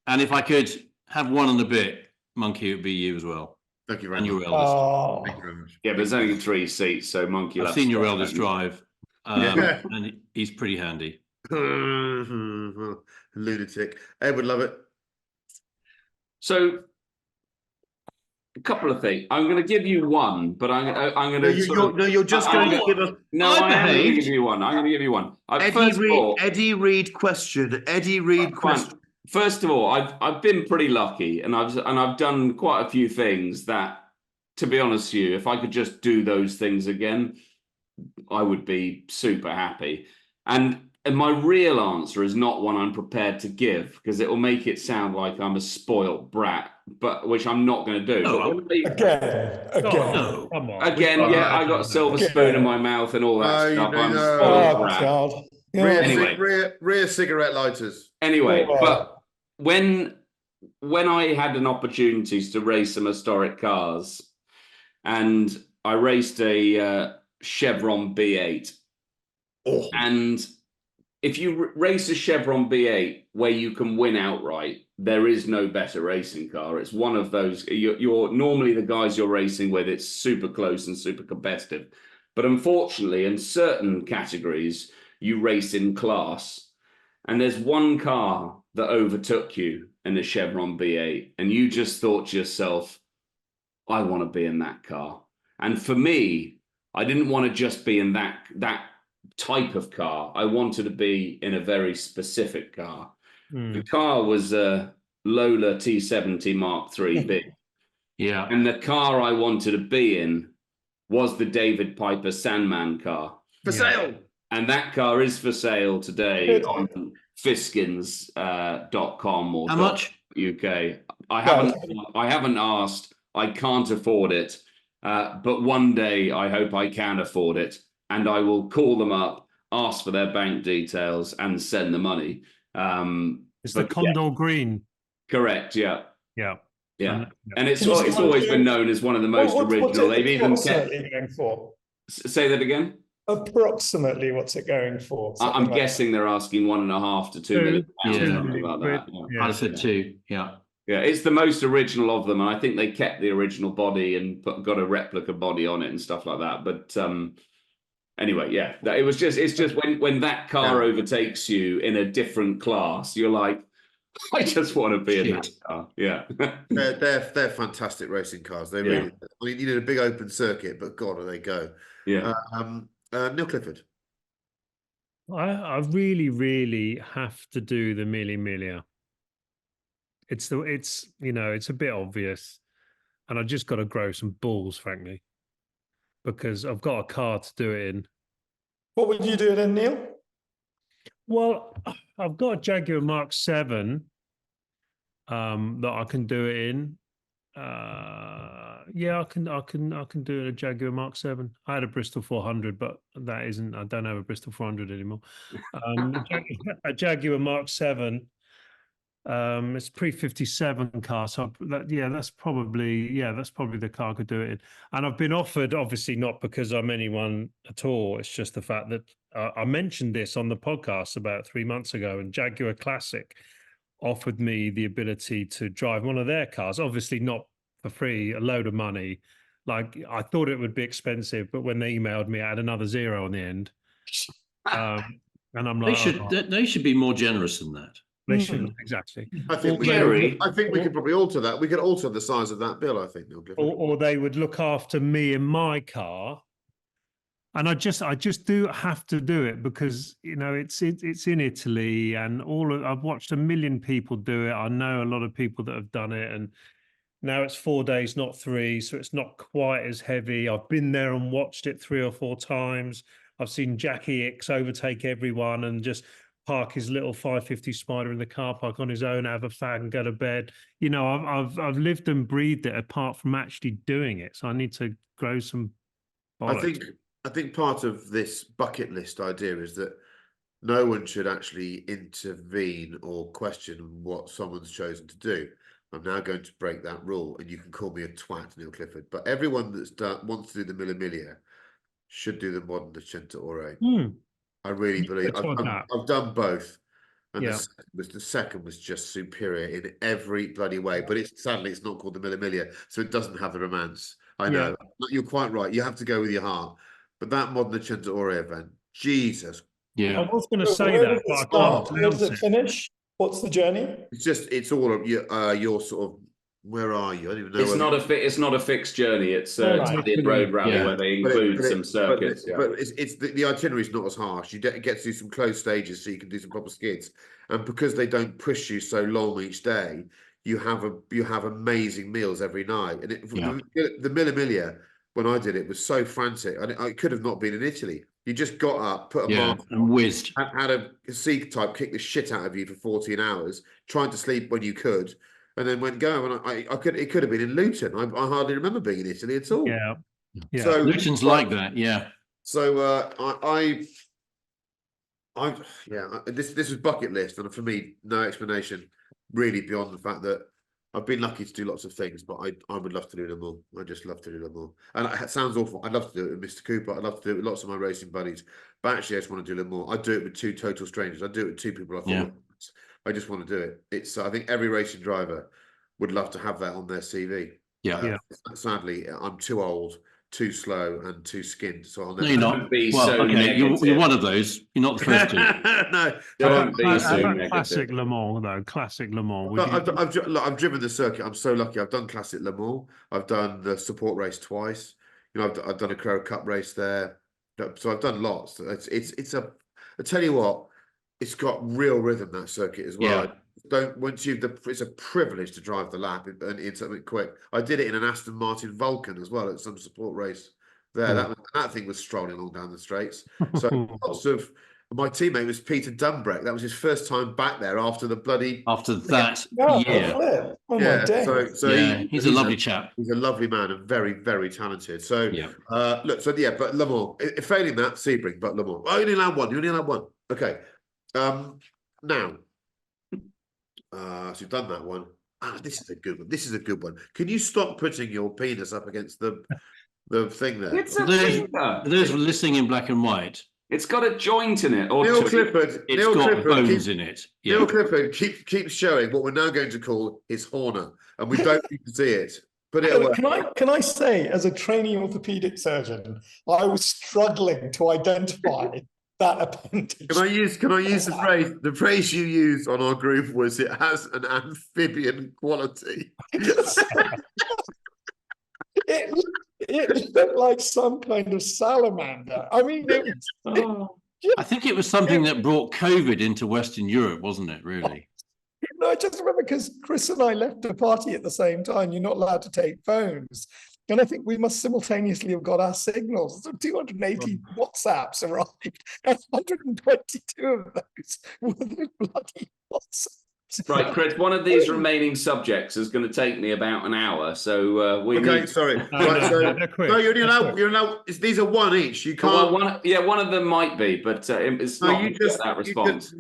And if I could have one and a bit, Monkey, it would be you as well. Thank you very and much. your eldest. Oh. Thank you very much. Yeah, but there's only 3 seats, so Monkey. I've seen your eldest drive, Yeah. and he's pretty handy. Lunatic. Edward Lovett. So, a couple of things. I'm going to give you one, but I'm going No, to. you're just going to give us. No, I am going to give you one. I'm going to give you one. Eddie Reid question. Eddie Reid question. First of all, I've been pretty lucky, and I've done quite a few things that, to be honest with you, if I could just do those things again, I would be super happy. And And my real answer is not one I'm prepared to give because it will make it sound like I'm a spoilt brat, but which I'm not going to do. No, Again. no, Come on. Again, yeah, I got a silver spoon in my mouth and all that No, stuff. I'm a no. spoiled Oh, brat. God. Anyway. Rear cigarette lighters. Anyway, Oh. but when I had an opportunities to race some historic cars, and I raced a Chevron B8, and if you race a Chevron B8 where you can win outright, there is no better racing car. It's one of those. You're normally the guys you're racing with. It's super close and super competitive, but unfortunately, in certain categories, you race in class. And there's one car that overtook you in the Chevron B8, and you just thought to yourself, I want to be in that car. And for me, I didn't want to just be in that type of car. I wanted to be in a very specific car. The car was a Lola T70 Mark III B. yeah. And the car I wanted to be in was the David Piper Sandman car. For sale. And that car is for sale today on fiskins.com or How much? UK. I haven't asked. I can't afford it. But one day I hope I can afford it. And I will call them up, ask for their bank details, and send the money. It's the Condor Green. Correct, yeah. Yeah. Yeah. And it's always been known as one of the most original. They've even kept... going for? Say that again? Approximately what's it going for? I'm guessing they're asking 1.5 to 2 million pounds, something like that. I'd have said 2, yeah. Yeah, it's the most original of them, and I think they kept the original body and got a replica body on it and stuff like that. But anyway, yeah, it's just when that car overtakes you in a different class, you're like, I just want to be in that car. Yeah, they're fantastic racing cars. They really. I mean, you need a big open circuit, but God, do they go? Yeah. Neil Clifford. I really, really have to do the Mille Miglia. It's a bit obvious, and I just got to grow some balls, frankly, because I've got a car to do it in. What would you do it in, Neil? Well, I've got a Jaguar Mark 7 that I can do it in. Yeah, I can do it a Jaguar Mark 7. I had a Bristol 400, but I don't have a Bristol 400 anymore. A Jaguar Mark 7. It's pre-57 car, so that's probably the car I could do it in. And I've been offered, obviously not because I'm anyone at all, it's just the fact that I mentioned this on the podcast about 3 months ago, and Jaguar Classic offered me the ability to drive one of their cars, obviously not for free, a load of money. Like, I thought it would be expensive, but when they emailed me, I had another zero on the end. And I'm like, they should be more generous than that. They shouldn't, exactly. I think we could probably alter that. We could alter the size of that bill, I think, Neil Clifford. Or they would look after me in my car. And I just do have to do it because, it's in Italy, and I've watched a million people do it. I know a lot of people that have done it, and now it's 4 days, not 3, so it's not quite as heavy. I've been there and watched it 3 or 4 times. I've seen Jackie X overtake everyone and just park his little 550 Spider in the car park on his own, have a fag and go to bed. I've lived and breathed it apart from actually doing it. So I need to grow some bollocks. I think part of this bucket list idea is that no one should actually intervene or question what someone's chosen to do. I'm now going to break that rule, and you can call me a twat, Neil Clifford. But everyone wants to do the Mille Miglia should do the modern Decento Ore. I really believe I've done both, and the second was just superior in every bloody way. But sadly it's not called the Mille Miglia, so it doesn't have the romance. I know you're quite right. You have to go with your heart. But that modern Decento Ore event, Jesus. Yeah, I was going to say that. Where does it finish? What's the journey? It's all of your sort of. Where are you? I don't even know. It's not a fixed journey. It's Italian road rally where they include some circuits. But it's the itinerary's not as harsh. You get to do some close stages, so you can do some proper skids. And because they don't push you so long each day, you have amazing meals every night. And the Mille Miglia, when I did it was so frantic. I could have not been in Italy. You just got up, put a mask and whizzed. had a C-type kick the shit out of you for 14 hours, trying to sleep when you could, and then went go. And it could have been in Luton. I hardly remember being in Italy at all. Yeah. Yeah. So Luton's like that, yeah. So this was bucket list, and for me, no explanation really beyond the fact that I've been lucky to do lots of things, but I would love to do them all. I just love to do them all. And it sounds awful. I'd love to do it with Mr. Cooper. I'd love to do it with lots of my racing buddies. But actually, I just want to do them all. I'd do it with two total strangers. I'd do it with two people I follow. I just want to do it. It's I think every racing driver would love to have that on their CV. Sadly, I'm too old, too slow, and too skinned. So I'll never. No, you're not. Be well, so okay, you're one of those. You're not the first two. No, don't be so negative. Classic Le Mans, though. Classic Le Mans. I've driven the circuit. I'm so lucky. I've done Classic Le Mans. I've done the support race twice. You know, I've done a Crow Cup race there. So I've done lots. It's a. I tell you what, it's got real rhythm, that circuit as well. It's a privilege to drive the lap and in something quick. I did it in an Aston Martin Vulcan as well at some support race there. That thing was strolling along down the straights. So lots of my teammate was Peter Dunbreck. That was his first time back there after the bloody that year. Oh my days. So he's a lovely chap. He's a lovely man and very, very talented. So but Le Mans, failing that, Sebring, but Le Mans. Oh, you only allowed one. You only allowed one. Okay. Now. So you've done that one. This is a good one. This is a good one. Can you stop putting your penis up against the thing there? It's a those listening in black and white. It's got a joint in it. Or Neil Clifford. It's got bones in it. Yeah. Neil Clifford keeps showing what we're now going to call his horner, and we don't need to see it. Put it away. Can I say, as a trainee orthopedic surgeon, I was struggling to identify that appendage. Can I use the phrase? The phrase you used on our group was it has an amphibian quality. It looked like some kind of salamander. I mean, I think it was something that brought COVID into Western Europe, wasn't it? Really? No, I just remember because Chris and I left a party at the same time. You're not allowed to take phones. And I think we must simultaneously have got our signals. So 280 WhatsApps arrived, and 122 of those were the bloody WhatsApps. Right, Chris, one of these remaining subjects is going to take me about an hour. So sorry. You're allowed. These are one each. You can't. One of them might be, but it's not that response.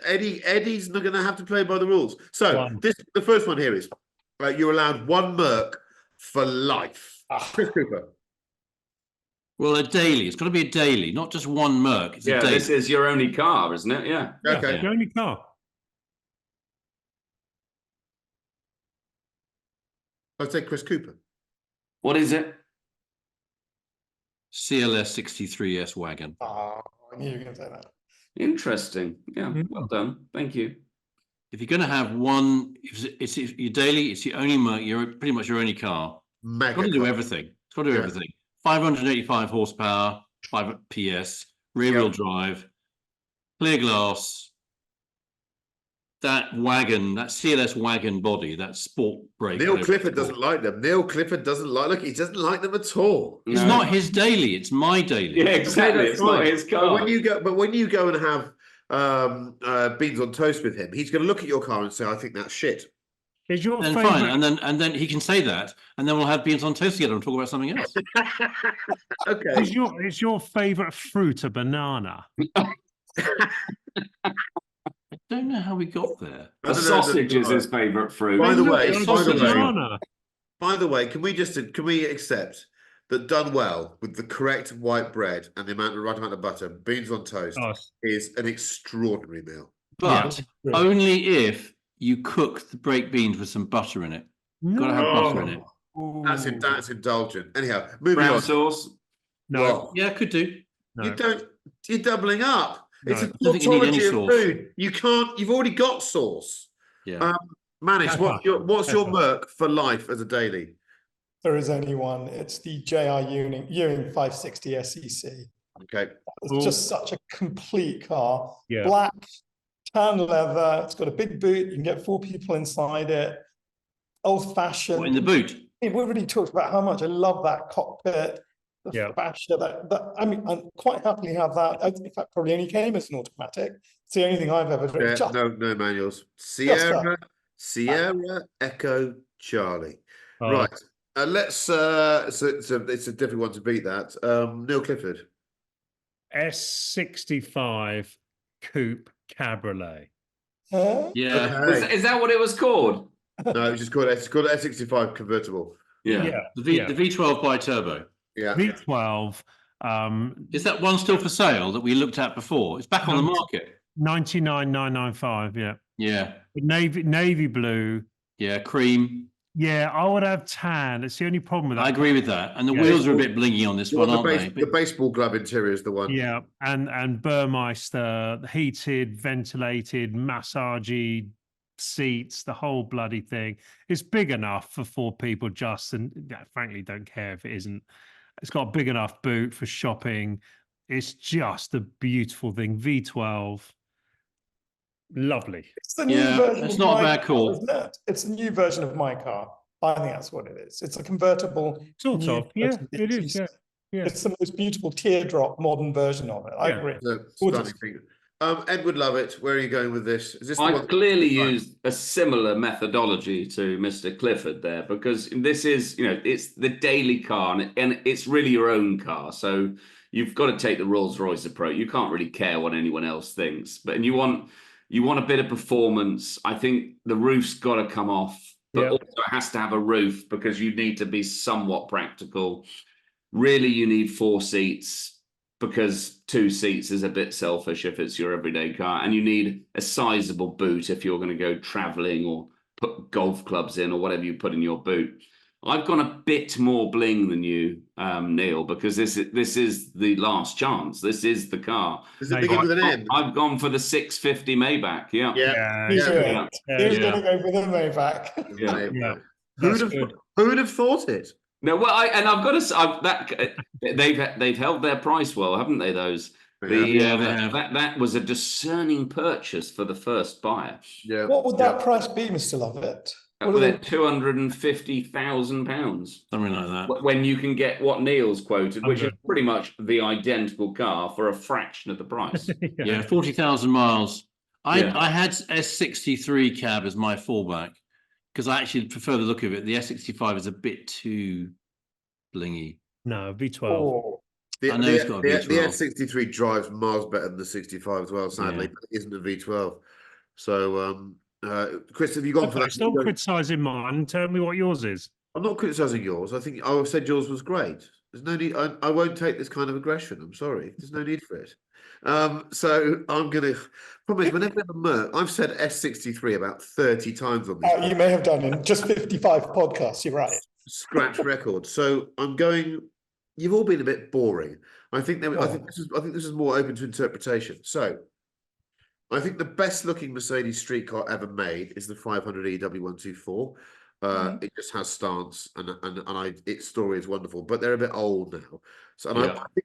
Eddie's not going to have to play by the rules. So the first one here is you're allowed one Merc for life. Chris Cooper. Well, a daily. It's got to be a daily, not just one Merc. It's a daily. This is your only car, isn't it? Yeah. Okay. Your only car. I'd say Chris Cooper. What is it? CLS 63S wagon. I knew you were going to say that. Interesting. Yeah, well done. Thank you. If you're going to have one, if it's your daily, it's your only Merc, you're pretty much your only car. It's got to do everything. It's got to do everything. 585 horsepower, 5 PS, rear-wheel drive, clear glass. That wagon, that CLS wagon body, that sport brake. Neil Clifford doesn't like them. Neil Clifford doesn't like. He doesn't like them at all. It's not his daily. It's my daily. Yeah, exactly. It's not his car. But when you go and have beans on toast with him, he's going to look at your car and say, "I think that's shit." Is your then favorite... fine, and then he can say that, and then we'll have beans on toast together and talk about something else. Okay. Is your favorite fruit a banana? I don't know how we got there. The sausage is his favourite fruit. By the way, can we accept that done well with the correct white bread and the right amount of butter, beans on toast is an extraordinary meal. But only if you cook the baked beans with some butter in it. Got to have butter in it. That's indulgent. Anyhow, moving brown on. sauce. No. What? Yeah, could do. No. You're doubling up. No. It's a tautology of food. You can't. You've already got sauce. Yeah. Manish, what's your Merc for life as a daily? There is only one. It's the JR Ewing 560 SEC. Okay. It's just such a complete car. Yeah. Black, tan leather. It's got a big boot. You can get 4 people inside it. Old fashioned. What, in the boot? We've already talked about how much I love that cockpit, the Yeah. fascia. I mean, I'm quite happily have that. In fact, probably only came as an automatic. It's the only thing I've ever driven. Yeah, no manuals. Sierra Echo Charlie. Oh. Right. Let's so it's a difficult one to beat that. Neil Clifford. S65 Coupe Cabriolet. Huh? Yeah. Okay. Is that what it was called? No, it's called S65 convertible. Yeah. The V12 bi-turbo. Yeah. V12. Is that one still for sale that we looked at before? It's back on the market. 99,995. Yeah. Yeah. Navy blue. Yeah. Cream. Yeah, I would have tan. It's the only problem with that. I agree with that. And the Yeah. wheels are a bit blingy on this one, aren't they? The baseball glove interior is the one. Yeah, and Burmeister, heated, ventilated, massagey seats, the whole bloody thing. It's big enough for 4 people just, and frankly, don't care if it isn't. It's got a big enough boot for shopping. It's just a beautiful thing. V12. Lovely. It's the new version. It's of not a my bad call. car, isn't it? It's a new version of my car. I think that's what it is. It's a convertible. Sort new of. Yeah, version. it is. Yeah. Yeah. It's the most beautiful teardrop modern version of it. I Yeah. agree. Stunning thing. Edward Lovett, where are you going with this? Is this the I've one? clearly used a similar methodology to Mr. Clifford there, because this is, it's the daily car, and it's really your own car. So you've got to take the Rolls-Royce approach. You can't really care what anyone else thinks, and you want a bit of performance. I think the roof's got to come off, but also it has to have a roof, because you need to be somewhat practical. Really, you need 4 seats, because 2 seats is a bit selfish if it's your everyday car, and you need a sizable boot if you're going to go traveling or put golf clubs in or whatever you put in your boot. I've gone a bit more bling than you, Neil, because this is the last chance. This is the car. Does it begin with an M? I've gone for the 650 Maybach. Yeah. Who's going to go for the Maybach? Yeah. Who would have thought it? No, well, I've got to. They've held their price well, haven't they? Those. That was a discerning purchase for the first buyer. Yeah. What would that price be, Mr. Lovett? £250,000, something like that. When you can get what Neil's quoted, which is pretty much the identical car for a fraction of the price. 40,000 miles. I had S63 cab as my fallback, because I actually prefer the look of it. The S65 is a bit too blingy. No, V12. Oh. The S63 drives miles better than the 65 as well, sadly, but it isn't a V12. So, Chris, have you gone for that? Stop criticising mine. Tell me what yours is. I'm not criticising yours. I think I said yours was great. There's no need. I won't take this kind of aggression. I'm sorry. There's no need for it. So I'm going to. Problem is, whenever I've said S63 about 30 times on this. You may have done in just 55 podcasts. You're right. Scratch record. So I'm going. You've all been a bit boring. I think this is more open to interpretation. So I think the best looking Mercedes street car ever made is the 500 EW124. It just has stance, and its story is wonderful, but they're a bit old now. So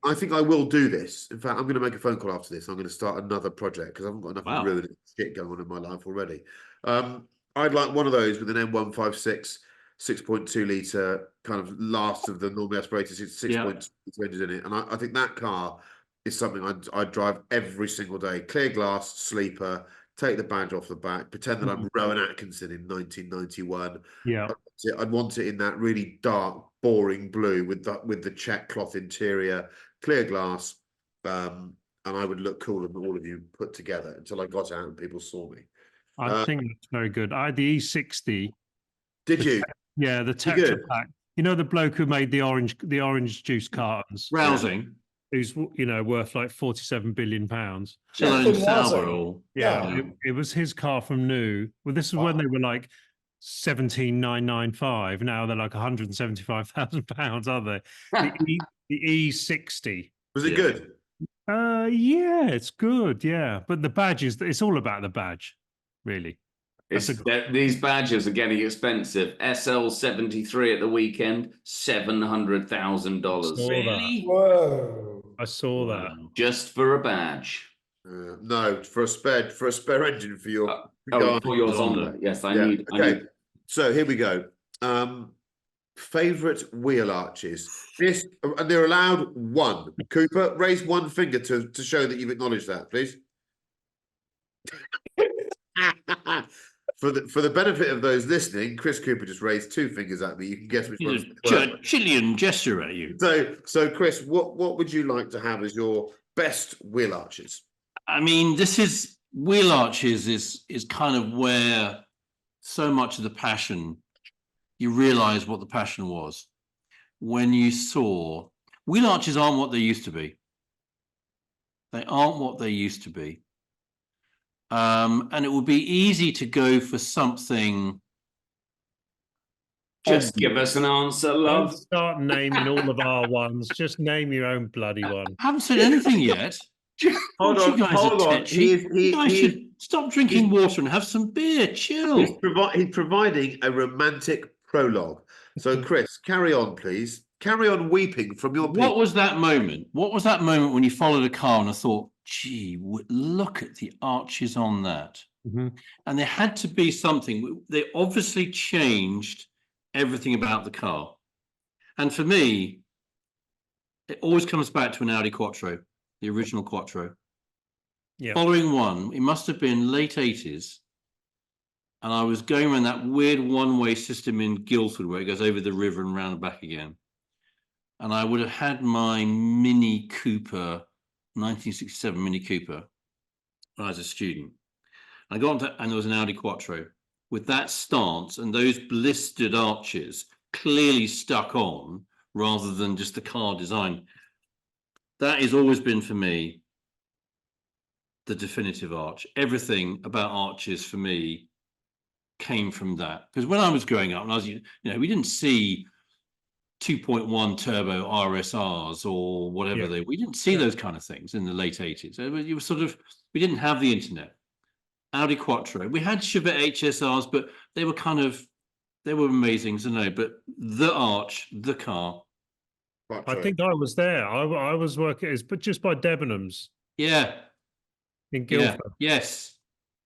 I think I will do this. In fact, I'm going to make a phone call after this. I'm going to start another project because I haven't got enough ruining shit going on in my life already. I'd like one of those with an M156 6.2 litre kind of last of the normally aspirated 6.2 engines in it, and I think that car is something I'd drive every single day. Clear glass, sleeper. Take the badge off the back, pretend that I'm Rowan Atkinson in 1991. Yeah, I'd want it in that really dark, boring blue with the check cloth interior, clear glass, and I would look cooler than all of you put together until I got out and people saw me. I think that's very good. I had the E60. Did you? Yeah, the Tetra Pak. You know the bloke who made the orange juice cartons. Rousing. Who's worth like £47 billion. It was his car from new. Well, this is when they were like 17,995. Now they're like £175,000, aren't they? The E60. Was it good? Yeah, it's good. Yeah, but the badges. It's all about the badge, really. These badges are getting expensive. SL73 at the weekend, $700,000. Really? Whoa! I saw that. Just for a badge. No, for a spare engine for your for your Zonda. Yes, I need. Okay, so here we go. favourite wheel arches. This, and they're allowed one. Cooper, raise one finger to show that you've acknowledged that, please. For the benefit of those listening, Chris Cooper just raised two fingers at me. You can guess which He's one. a Churchillian gesture at you. So Chris, what would you like to have as your best wheel arches? I mean, this is wheel arches is kind of where so much of the passion, you realize what the passion was when you saw wheel arches aren't what they used to be. They aren't what they used to be. And it would be easy to go for something. Just give us an answer, Don't love. start naming all of our ones. Just name your own bloody one. I haven't said anything yet. Hold God, on, you guys hold are on. tetchy. You guys should stop drinking water and have some beer. Chill. He's providing a romantic prologue. So Chris, carry on, please. Carry on weeping from your What was that moment? What was that moment when you followed a car and I thought, gee, look at the arches on that? Mhm. And there had to be something. They obviously changed everything about the car. And for me, it always comes back to an Audi Quattro, the original Quattro. Yeah. Following one, it must have been late 80s. And I was going around that weird one-way system in Guildford where it goes over the river and round and back again. And I would have had my Mini Cooper, 1967 Mini Cooper, when I was a student. I got into, and there was an Audi Quattro with that stance and those blistered arches clearly stuck on rather than just the car design. That has always been for me the definitive arch. Everything about arches for me came from that. Because when I was growing up, and I was, we didn't see 2.1 turbo RSRs or whatever we didn't see those kind of things in the late 80s. You were we didn't have the internet. Audi Quattro. We had Chevette HSRs, but they were amazing to know. But the arch, the car. I think I was there. I was working, but just by Debenhams. Yeah. In Guildford. Yeah. Yes.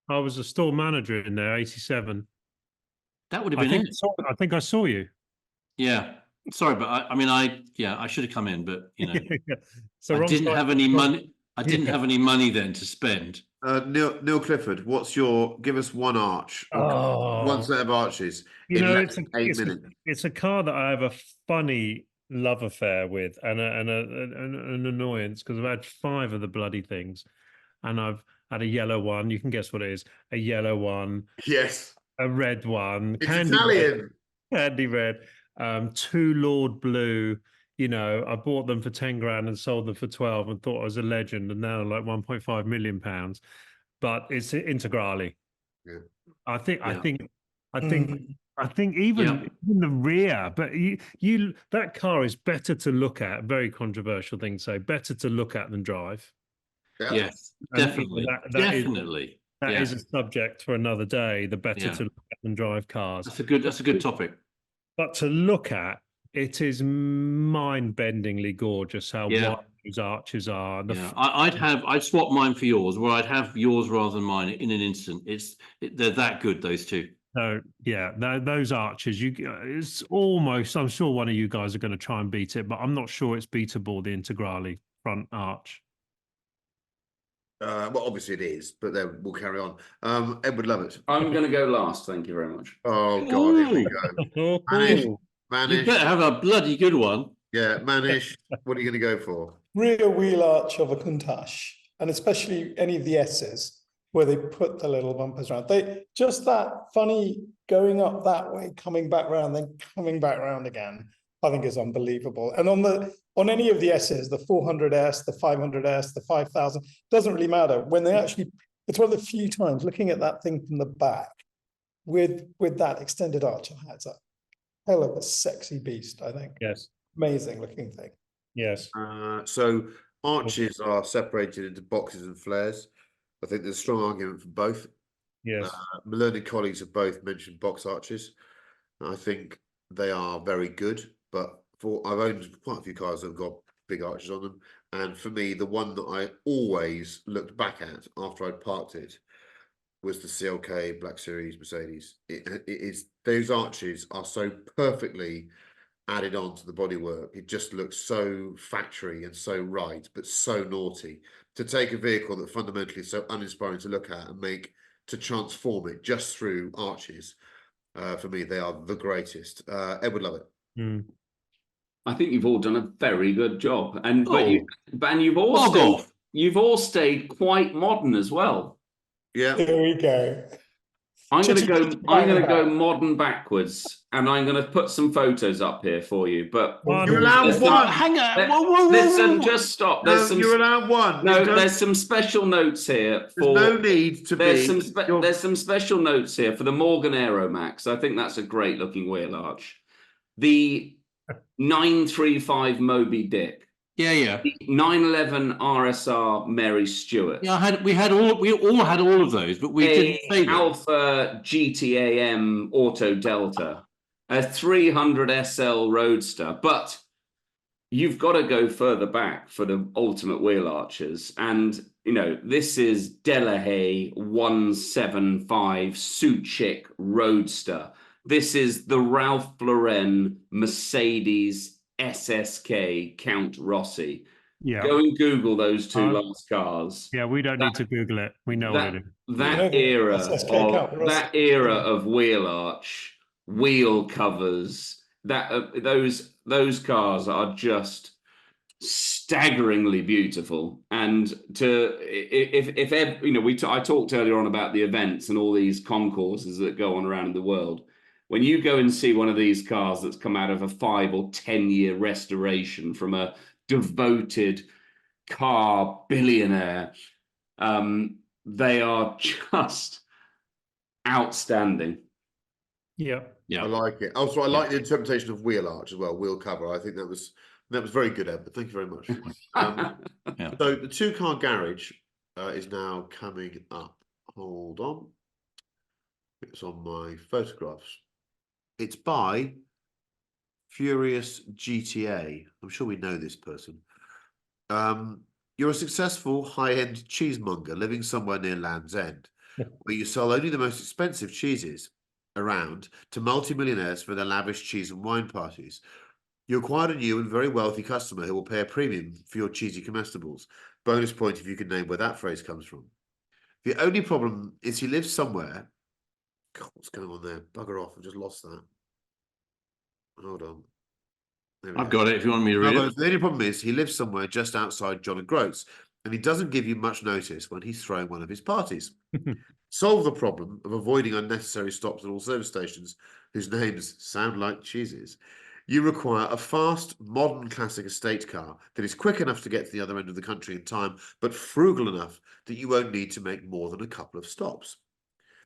I was a store manager in there, 87. That would have been it. I think I saw you. Yeah. Sorry, but I should have come in, but So I didn't have any money. I didn't have any money then to spend. Neil Clifford, give us one arch, one set of arches. It's a car that I have a funny love affair with and an annoyance because I've had 5 of the bloody things, and I've had a yellow one. You can guess what it is. A yellow one. Yes. A red one. It's Italian. Candy red. 2 Lord Blue. I bought them for 10 grand and sold them for 12 and thought I was a legend, and now like 1.5 million pounds. But it's Integrale. Yeah. I think even in the rear, but you that car is better to look at. Very controversial thing to say. Better to look at than drive. Yeah. Yes, definitely. That is a subject for another day. The better to look at than drive cars. That's a good topic. But to look at, it is mind-bendingly gorgeous how wide those arches are. I'd swap mine for yours, or I'd have yours rather than mine in an instant. They're that good, those two. So those arches, it's almost. I'm sure one of you guys are going to try and beat it, but I'm not sure it's beatable. The Integrale front arch. Well, obviously it is, but then we'll carry on. Edward Lovett. I'm going to go last. Thank you very much. Oh God, here we go. Manish, you better have a bloody good one. Yeah, Manish, what are you going to go for? Rear wheel arch of a Countach, and especially any of the S's where they put the little bumpers around. They just that funny going up that way, coming back round, then coming back round again. I think is unbelievable. And on any of the S's, the 400S, the 500S, the 5000, doesn't really matter. When they actually, it's one of the few times looking at that thing from the back with that extended arch, it's a hell of a sexy beast, I think. Yes. Amazing looking thing. Yes. So arches are separated into boxes and flares. I think there's a strong argument for both. Yes. My learned colleagues have both mentioned box arches. I think they are very good, but I've owned quite a few cars that have got big arches on them. And for me, the one that I always looked back at after I'd parked it was the CLK Black Series Mercedes. It is, those arches are so perfectly added on to the bodywork. It just looks so factory and so right, but so naughty. To take a vehicle that fundamentally is so uninspiring to look at and to transform it just through arches, for me, they are the greatest. Edward Lovett. I think you've all done a very good job, and Off. you've all stayed quite modern as well. Yeah. Here we go. I'm gonna go modern backwards, and I'm gonna put some photos up here for you. But you're allowed one. Hang on. Listen, just stop. You're allowed one. There's some special notes here. There's no need to there's some special notes here for the Morgan Aeromax. I think that's a great looking wheel arch. The 935 Moby Dick. Yeah. The 911 RSR Mary Stewart. Yeah, we all had all of those, but we didn't say them. Alpha GTAM Auto Delta, a 300 SL Roadster. But you've got to go further back for the ultimate wheel arches. And, this is Delahaye 175 Suchik Roadster. This is the Ralph Lauren Mercedes SSK Count Rossi. Yeah. Go and Google those two last cars. Yeah, we don't need to Google it. We know already. That era of wheel arch, wheel covers, those cars are just staggeringly beautiful. And I talked earlier on about the events and all these concourses that go on around in the world. When you go and see one of these cars that's come out of a 5 or 10 year restoration from a devoted car billionaire, they are just outstanding. Yeah. I like it. Also, I like the interpretation of wheel arch as well, wheel cover. I think that was very good, Ed. Thank you very much. So the 2-car garage is now coming up. Hold on. It's on my photographs. It's by Furious GTA. I'm sure we know this person. You're a successful high-end cheesemonger living somewhere near Land's End, where you sell only the most expensive cheeses around to multimillionaires for their lavish cheese and wine parties. You acquired a new and very wealthy customer who will pay a premium for your cheesy comestibles. Bonus point if you can name where that phrase comes from. The only problem is he lives somewhere. God, what's going on there? Bugger off, I've just lost that. Hold on. I've got it if you want me to read it. The only problem is he lives somewhere just outside John O'Groats, and he doesn't give you much notice when he's throwing one of his parties. Solve the problem of avoiding unnecessary stops at all service stations whose names sound like cheeses. You require a fast, modern classic estate car that is quick enough to get to the other end of the country in time, but frugal enough that you won't need to make more than a couple of stops.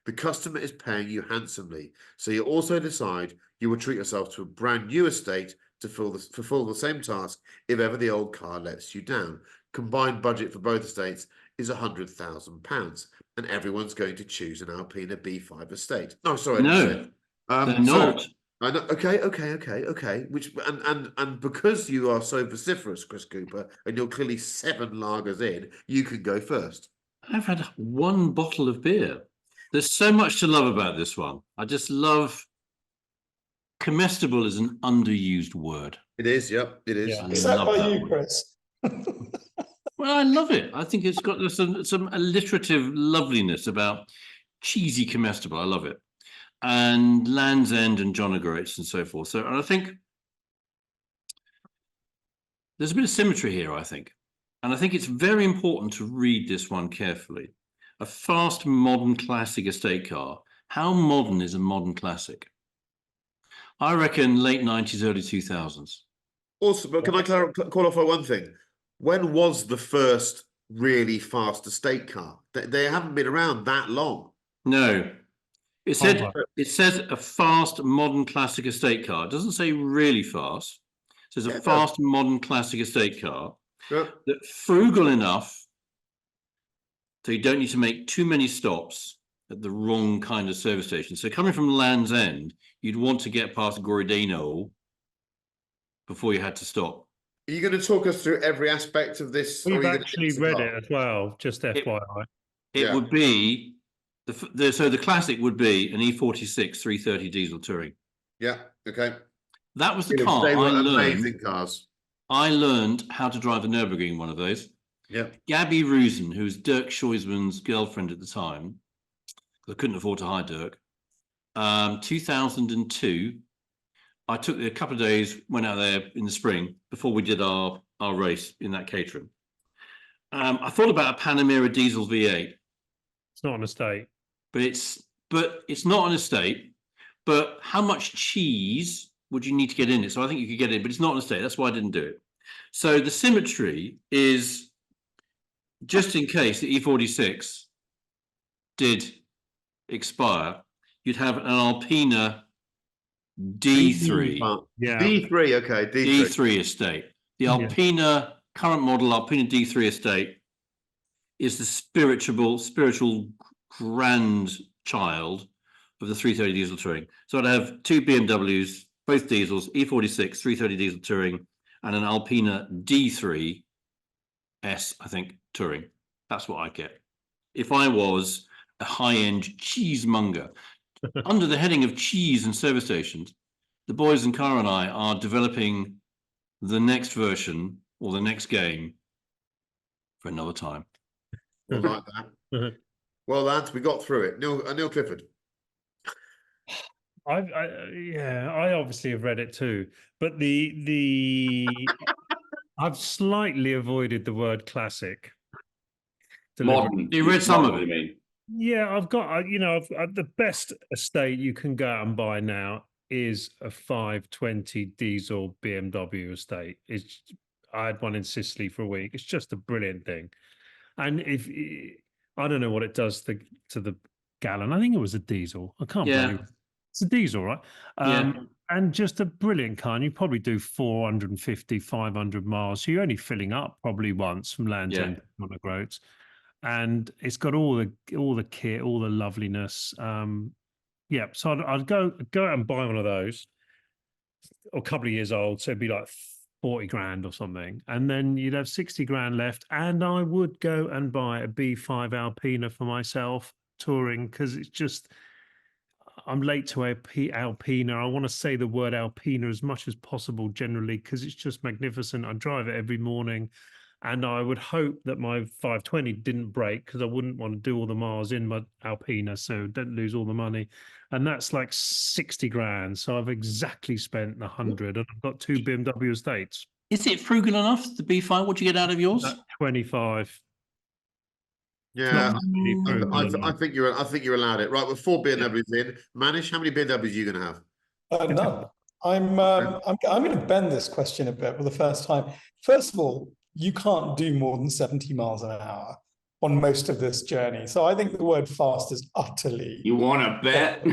The customer is paying you handsomely, so you also decide you will treat yourself to a brand new estate to fulfill the same task if ever the old car lets you down. Combined budget for both estates is £100,000, and everyone's going to choose an Alpina B5 estate. No, sorry, no, they're not. I know, okay. Which and because you are so vociferous, Chris Cooper, and you're clearly 7 lagers in, you can go first. I've had 1 bottle of beer. There's so much to love about this one. I just love. Comestible is an underused word. It is, yep, it is. Yeah. Except by you, Chris. Well, I love it. I think it's got some alliterative loveliness about cheesy comestible. I love it. And Land's End and John O'Groats and so forth. So, and I think there's a bit of symmetry here, I think. And I think it's very important to read this one carefully. A fast, modern classic estate car. How modern is a modern classic? I reckon late 90s, early 2000s. Also, but can I qualify one thing? When was the first really fast estate car? They haven't been around that long. No. It says a fast, modern classic estate car. It doesn't say really fast. It says a fast, modern classic estate car. Yeah. That's frugal enough so you don't need to make too many stops at the wrong kind of service station. So coming from Land's End, you'd want to get past Goridano before you had to stop. Are you going to talk us through every aspect of this? We've actually read it as well, just FYI. It would be, so the classic would be an E46 330 diesel Touring. Yeah, okay. That was the They car were I learned. amazing cars. I learned how to drive the Nürburgring in one of those. Yeah. Gabby Rusin, who was Dirk Scheusman's girlfriend at the time, because I couldn't afford to hire Dirk. 2002, I took a couple of days, went out there in the spring before we did our race in that catering. I thought about a Panamera diesel V8. It's not an estate. But it's not an estate. But how much cheese would you need to get in it? So I think you could get it, but it's not an estate. That's why I didn't do it. So the symmetry is, just in case the E46 did expire, you'd have an Alpina D3. Yeah. D3, okay. D3 estate. The Alpina, current model Alpina D3 estate is the spiritual grandchild of the 330 diesel touring. So I'd have two BMWs, both diesels, E46, 330 diesel touring, and an Alpina D3 S, I think, touring. That's what I get. If I was a high-end cheesemonger. Under the heading of cheese and service stations, the boys in Cara and I are developing the next version or the next game for another time. I like that. Well, lads, we got through it. Neil Clifford. I obviously have read it too, but I've slightly avoided the word classic. Modern. You read some of it, you mean? Yeah, I've got, the best estate you can go out and buy now is a 520 diesel BMW estate. I had one in Sicily for a week. It's just a brilliant thing. And I don't know what it does to the gallon. I think it was a diesel. I can't believe it. It's a diesel, right? And just a brilliant car. And you probably do 450, 500 miles. So you're only filling up probably once from Land's End on the roads. And it's got all the kit, all the loveliness. So I'd go out and buy one of those, a couple of years old. So it'd be like 40 grand or something. And then you'd have 60 grand left. And I would go and buy a B5 Alpina for myself touring, because it's just, I'm late to Alpina. I want to say the word Alpina as much as possible generally, because it's just magnificent. I drive it every morning. And I would hope that my 520 didn't break, because I wouldn't want to do all the miles in my Alpina, so don't lose all the money. And that's like 60 grand. So I've exactly spent 100, and I've got two BMW estates. Is it frugal enough, the B5? What do you get out of yours? 25. Yeah, I think you're allowed it. Right, with 4 BMWs in. Manish, how many BMWs are you going to have? None. I'm going to bend this question a bit for the first time. First of all, you can't do more than 70 miles an hour on most of this journey. So I think the word fast is utterly... You want to bet?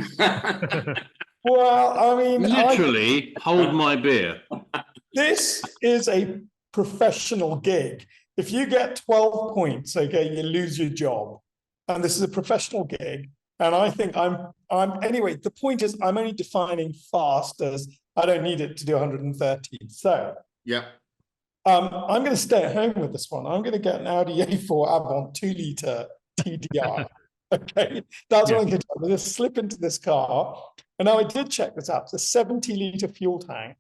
Well, I mean... Literally, hold my beer. This is a professional gig. If you get 12 points, okay, you lose your job. And this is a professional gig. And I think anyway, the point is I'm only defining fast as I don't need it to do 130. So... Yeah. I'm going to stay at home with this one. I'm going to get an Audi A4 Avant 2-litre TDI. Okay, that's what I'm going to do. I'm going to slip into this car. And now I did check this out. It's a 70-litre fuel tank.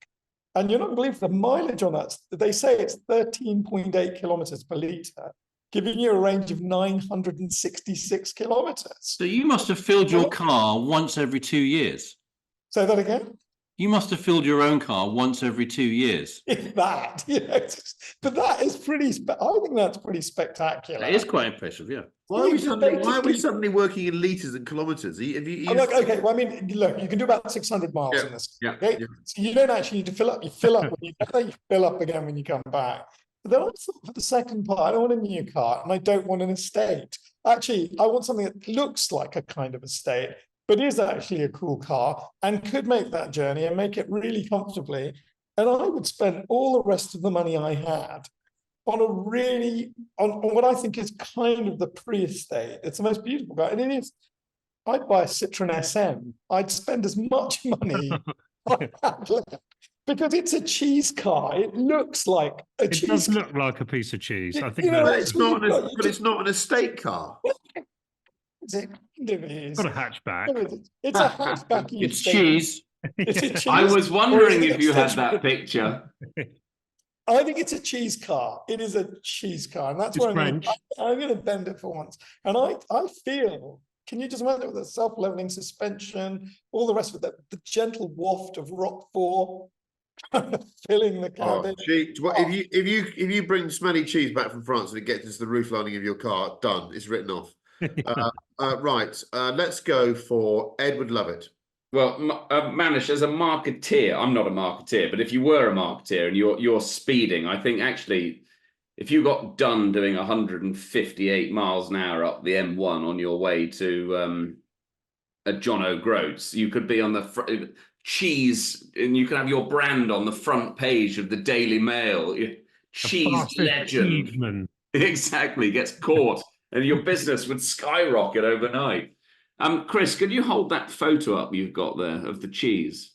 And you're not going to believe the mileage on that. They say it's 13.8 kilometers per litre, giving you a range of 966 kilometers. So you must have filled your car once every 2 years. Say that again? You must have filled your own car once every 2 years. If that, but that is I think that's pretty spectacular. That is quite impressive, yeah. Why are we suddenly working in litres and kilometres? Okay, well, I mean, look, you can do about 600 miles in this. Okay? Yeah. So you don't actually need to fill up. You fill up when you get there, you fill up again when you come back. But then for the second part, I don't want a new car and I don't want an estate. Actually, I want something that looks like a kind of estate, but is actually a cool car and could make that journey and make it really comfortably. And I would spend all the rest of the money I had on on what I think is kind of the pre-estate. It's the most beautiful car. And it is, I'd buy a Citroen SM. I'd spend as much money on that because it's a cheese car. It looks like a cheese car. It does look like a piece of cheese. I think it's not an estate car. It's got a hatchback. It's a hatchback. It's cheese. Is it cheese? I was or wondering is it if you had extension? that picture. I think it's a cheese car. It is a cheese car, and that's It's where French. I'm going to bend it for once. And I feel. Can you just imagine with the self-leveling suspension, all the rest of it, the gentle waft of Roquefort filling the Oh, cabin? if you bring smelly cheese back from France and it gets into the roof lining of your car, done. It's written off. Right. Let's go for Edward Lovett. Well, Manish, as a marketeer, I'm not a marketeer, but if you were a marketeer and you're speeding, I think actually, if you got done doing 158 miles an hour up the M1 on your way to John O'Groats, you could be on the cheese, and you could have your brand on the front page of the Daily Mail. Cheese fastest legend. cheeseman. Exactly, gets caught, and your business would skyrocket overnight. Chris, could you hold that photo up you've got there of the cheese?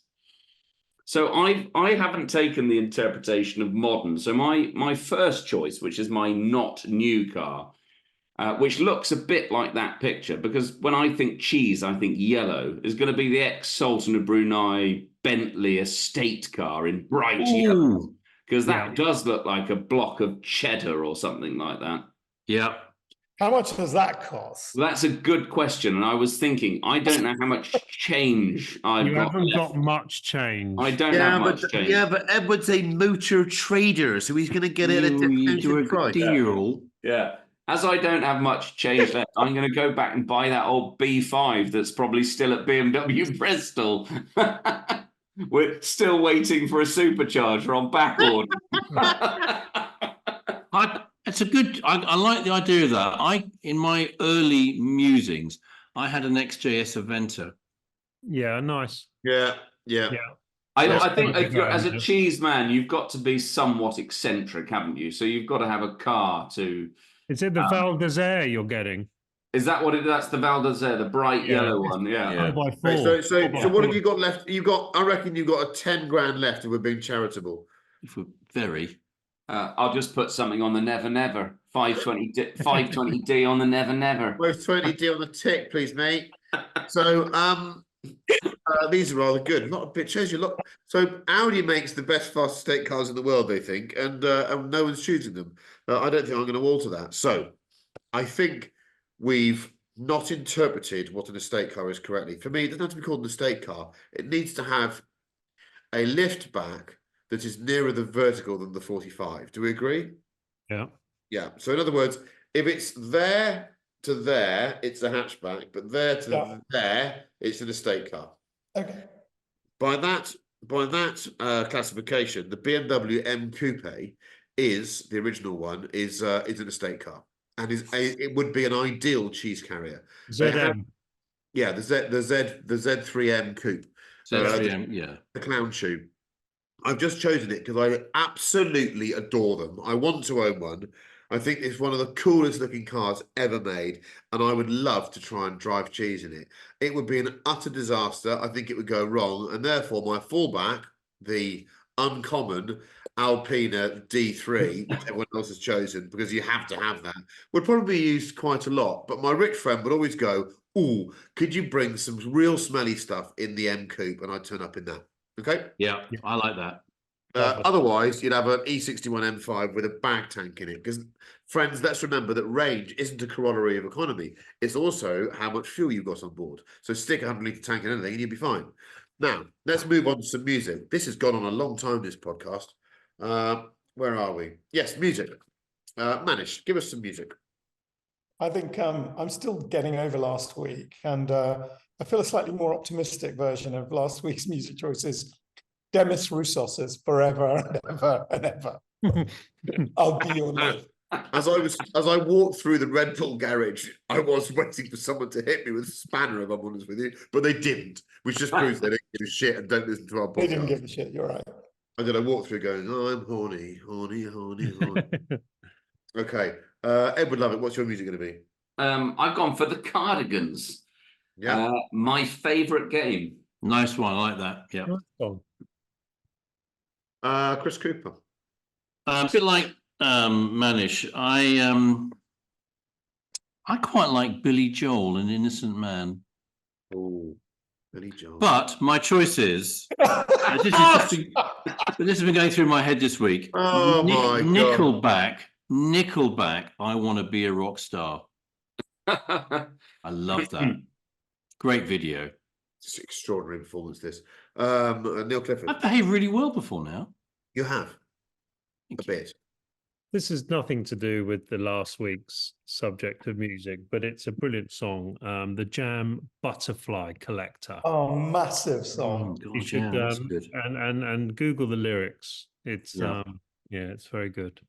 So I haven't taken the interpretation of modern. So my first choice, which is my not new car, which looks a bit like that picture, because when I think cheese, I think yellow, is going to be the ex-Sultan of Brunei Bentley estate car in bright yellow, because that does look like a block of cheddar or something like that. Yeah. How much does that cost? Well, that's a good question, and I was thinking, I don't know how much change I've got. You haven't left. got much change. I don't have much change. Yeah, but Edward's a motor trader, so he's going to get it at a discounted price. Deal. Yeah. As I don't have much change left, I'm going to go back and buy that old B5 that's probably still at BMW Bristol. We're still waiting for a supercharger on back order. It's a good. I like the idea of that. In my early musings, I had an XJS Aventa. Yeah, nice. Yeah. I think if you're, as a cheese man, you've got to be somewhat eccentric, haven't you? So you've got to have a car to. Is it the Val d'Isere you're getting? Is that what it is? That's the Val d'Isere, the bright yellow one. Yeah. 4x4. So what have you got left? I reckon you've got a 10 grand left if we're being charitable. If we're very. I'll just put something on the Never Never. 520D on the Never Never. 520D on the tick, please, mate. So these are rather good. Not a bit. Shows you look. So Audi makes the best fast estate cars in the world, they think, and no one's choosing them. I don't think I'm going to alter that. So I think we've not interpreted what an estate car is correctly. For me, it doesn't have to be called an estate car. It needs to have a lift back that is nearer the vertical than the 45. Do we agree? Yeah. Yeah. So in other words, if it's there to there, it's a hatchback, but there to there, it's an estate car. Okay. By that classification, the BMW M Coupe is the original one is an estate car, and it would be an ideal cheese carrier. ZM. The Z3M Coupe. Z3M, the clown shoe. I've just chosen it because I absolutely adore them. I want to own one. I think it's one of the coolest looking cars ever made, and I would love to try and drive cheese in it. It would be an utter disaster. I think it would go wrong, and therefore my fallback, the uncommon Alpina D3, which everyone else has chosen because you have to have that, would probably be used quite a lot. But my rich friend would always go, "Ooh, could you bring some real smelly stuff in the M Coupe?" And I'd turn up in that. Okay. Yeah, I like that. Otherwise, you'd have an E61 M5 with a bag tank in it. Because, friends, let's remember that range isn't a corollary of economy. It's also how much fuel you've got on board. So stick a 100-litre tank in anything and you'll be fine. Now, let's move on to some music. This has gone on a long time, this podcast. Where are we? Yes, music. Manish, give us some music. I think I'm still getting over last week, and I feel a slightly more optimistic version of last week's music choices. Demis Roussos's Forever and Ever and Ever. I'll be your love. As I walked through the Red Bull garage, I was waiting for someone to hit me with a spanner, if I'm honest with you, but they didn't, which just proves they don't give a shit and don't listen to our podcast. They didn't give a shit, you're right. And then I walked through going, "Oh, I'm horny, horny, horny, horny." Okay. Edward Lovett, what's your music going to be? I've gone for the Cardigans. Yeah. My favourite game. Nice one. I like that. Yeah. Chris Cooper. A bit like Manish. I quite like Billy Joel, An Innocent Man. Oh, Billy Joel. But my choice is this has been going through my head this week. Oh my God. Nickelback. I want to be a rock star. I love that. Great video. It's an extraordinary performance. This Neil Clifford. I've behaved really well before now. You have Thank a you. bit. This is nothing to do with the last week's subject of music, but it's a brilliant song. The Jam Butterfly Collector. Oh, massive song. God, You should yeah, that's good. and Google the lyrics. It's Yeah. it's very good.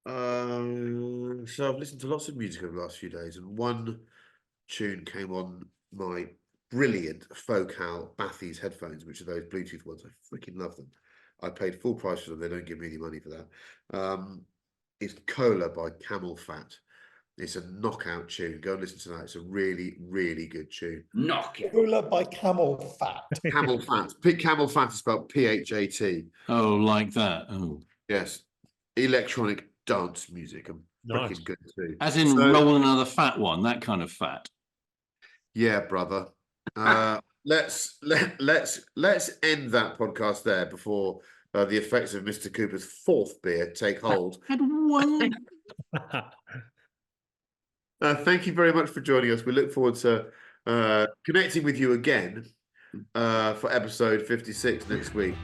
So I've listened to lots of music over the last few days, and one tune came on my brilliant Focal Bathy's headphones, which are those Bluetooth ones. I freaking love them. I paid full price for them. They don't give me any money for that. It's Cola by Camel Fat. It's a knockout tune. Go and listen to that. It's a really, really good tune. Knockout. Cola by Camel Fat. Camel Fat. Camel Fat is spelled P-H-A-T. Oh, like that. Oh, Yes. Electronic dance music. And Nice. freaking good too. as in rolling another fat one. That kind of fat. Yeah, brother. Let's end that podcast there before the effects of Mr. Cooper's fourth beer take hold. Had one. Thank you very much for joining us. We look forward to connecting with you again for episode 56 next week.